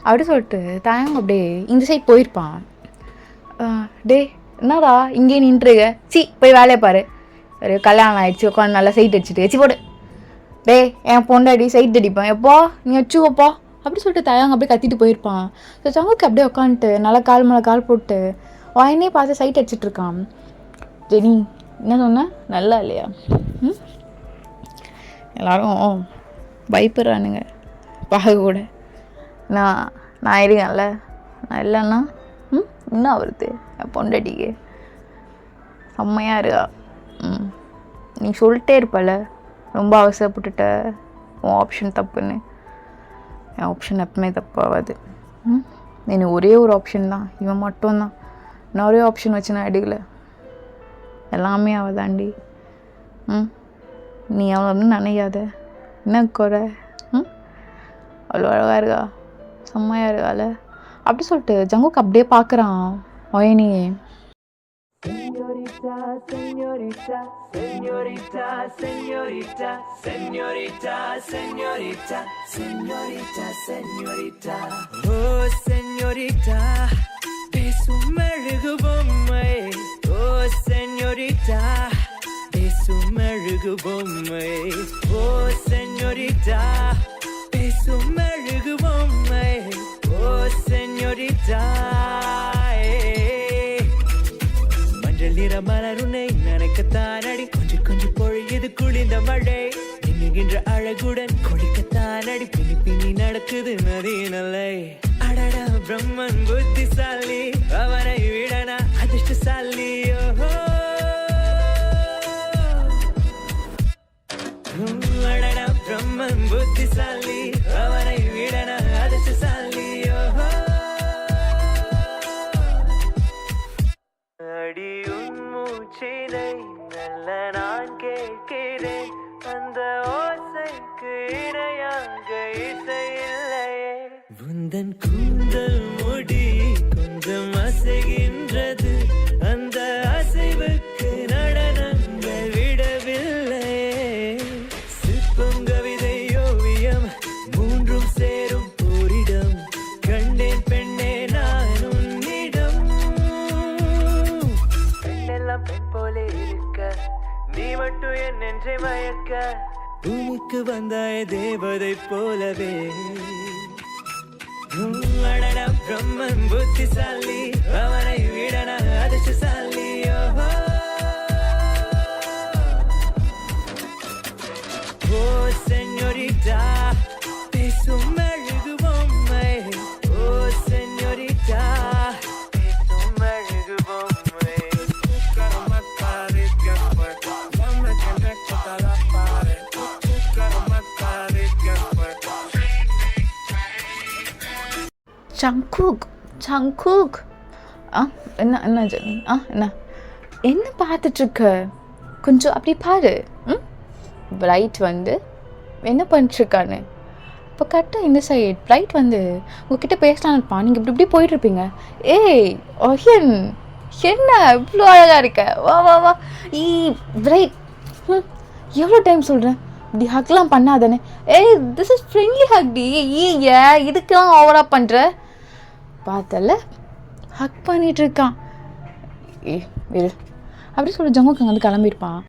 அப்படி சொல்லிட்டு தாங்க அப்படியே இந்த சைட் போயிருப்பான். டே என்னடா இங்கே நின்றுருக்க? போய் வேலையை பாரு. ஒரு கல்யாணம் ஆகிடுச்சு உட்காந்து நல்லா சைட் அடிச்சுட்டு போடு. டே என் பொண்டாடி சைட் அடிப்பேன் எப்போ நீ வச்சுக்கோப்பா அப்படி சொல்லிட்டு தயாங்க அப்படியே கத்திட்டு போயிருப்பான். ஸோ சங்குக்கு அப்படியே உட்காந்துட்டு நல்லா கால் மேலே கால் போட்டு வாயினே பார்த்து சைட் அடிச்சிட்ருக்கான். ஜெனி என்ன சொன்ன? நல்லா இல்லையா? எல்லோரும் பயப்படுறானுங்க பார்க்க கூட. நான் இருக்கேன்ல, நான் இல்லைன்னா என்ன வருது என் பொண்டாட்டிக்கு? செம்மையாக இருக்கா. நீ சொல்லிட்டே இருப்பல ரொம்ப அவசரப்பட்டுட்ட உன் ஆப்ஷன் தப்புன்னு. என் ஆப்ஷன் எப்பவுமே தப்பாகாது. எனக்கு ஒரே ஒரு ஆப்ஷன் தான், இவன் மட்டும்தான். நான் ஒரே ஆப்ஷன் வச்சு நான் எடுக்கலை. எல்லாமே அவள் தாண்டி. நீ அவளை நினைக்காத. என்ன குறை? அவ்வளோ அழகாக இருக்கா, செம்மையாக இருக்கால அப்படி சொல்லிட்டு ஜங்குக்கு அப்படியே பார்க்குறான் ஒயனியே. Señorita, señorita, señorita, señorita, señorita, señorita, señorita, señorita. Oh, señorita, பேசுமெழுகு பொம்மை. Oh, señorita, பேசுமெழுகு பொம்மை. Oh, señorita, பேசுமெழுகு பொம்மை. Oh, señorita. நிற மலருனை நினைக்கத்தானடி கொஞ்சம் கொஞ்சம் பொழியது குளிர்ந்த மழை. நின்னுகின்ற அழகுடன் கொடிக்கத்தானடி பின்னி பின்னி நடக்குது நதி நல்லை. அடடா பிரம்மன் புத்திசாலி, அவனை விடனா அதிர்ஷ்டசாலி. அடடா பிரம்மன் புத்திசாலி, நான் கேட்கிறேன் அந்த ஓசைக்கு இணையாக இசை இல்லையே உந்தன் கூந்தல் முடி கொஞ்சம் அசைகின்றது அந்த அசைவுக்கு நடனங்கள் விடவில்லையே சிற்பம் கவிதை ஓவியம் மூன்றும் சேரும் போரிடம் கண்டேன் பெண்ணே நான் உன்னிடம் பெண்ணெல்லாம் பெண் போலே இருக்க நீ மட்டும் என் நெஞ்சை மயக்க பூமிக்கு வந்தாய தேவதை போலவே அடடா பிரம்மன் புத்திசாலி அவனை விடன அதிர்ஷ்டசாலி ஓ செஞோரிட்டா பேசும் மெழுகு பொம்மை ஓ செஞோரிட்டா பேசும் மெழுகு பொம்மை சங்குக் என்ன ஜெனி என்ன பார்த்துட்ருக்க கொஞ்சம் அப்படி பாரு பிரைட் வந்து என்ன பண்ணிட்டுருக்கான்னு இப்போ கரெக்டாக இந்த சைட் பிரைட் வந்து உங்ககிட்ட பேசலான்னு இருப்பான் நீங்கள் இப்படி போயிட்டுருப்பீங்க ஏய் ஒஹியன் என்ன இவ்வளோ அழகாக இருக்க வா வா வா பிரைட் எவ்வளோ டைம் சொல்கிறேன் இப்படி ஹக்லாம் பண்ணாதானே ஏய் திஸ் இஸ் ஃப்ரெண்ட்லி ஹக் டி இதுக்கெல்லாம் ஓவராக பண்ணுற பார்த்தல ஹக் பண்ணிட்டு இருக்கான் இரு அப்படி சொல்லி ஜங்குக்கு அங்கே வந்து கிளம்பியிருப்பான்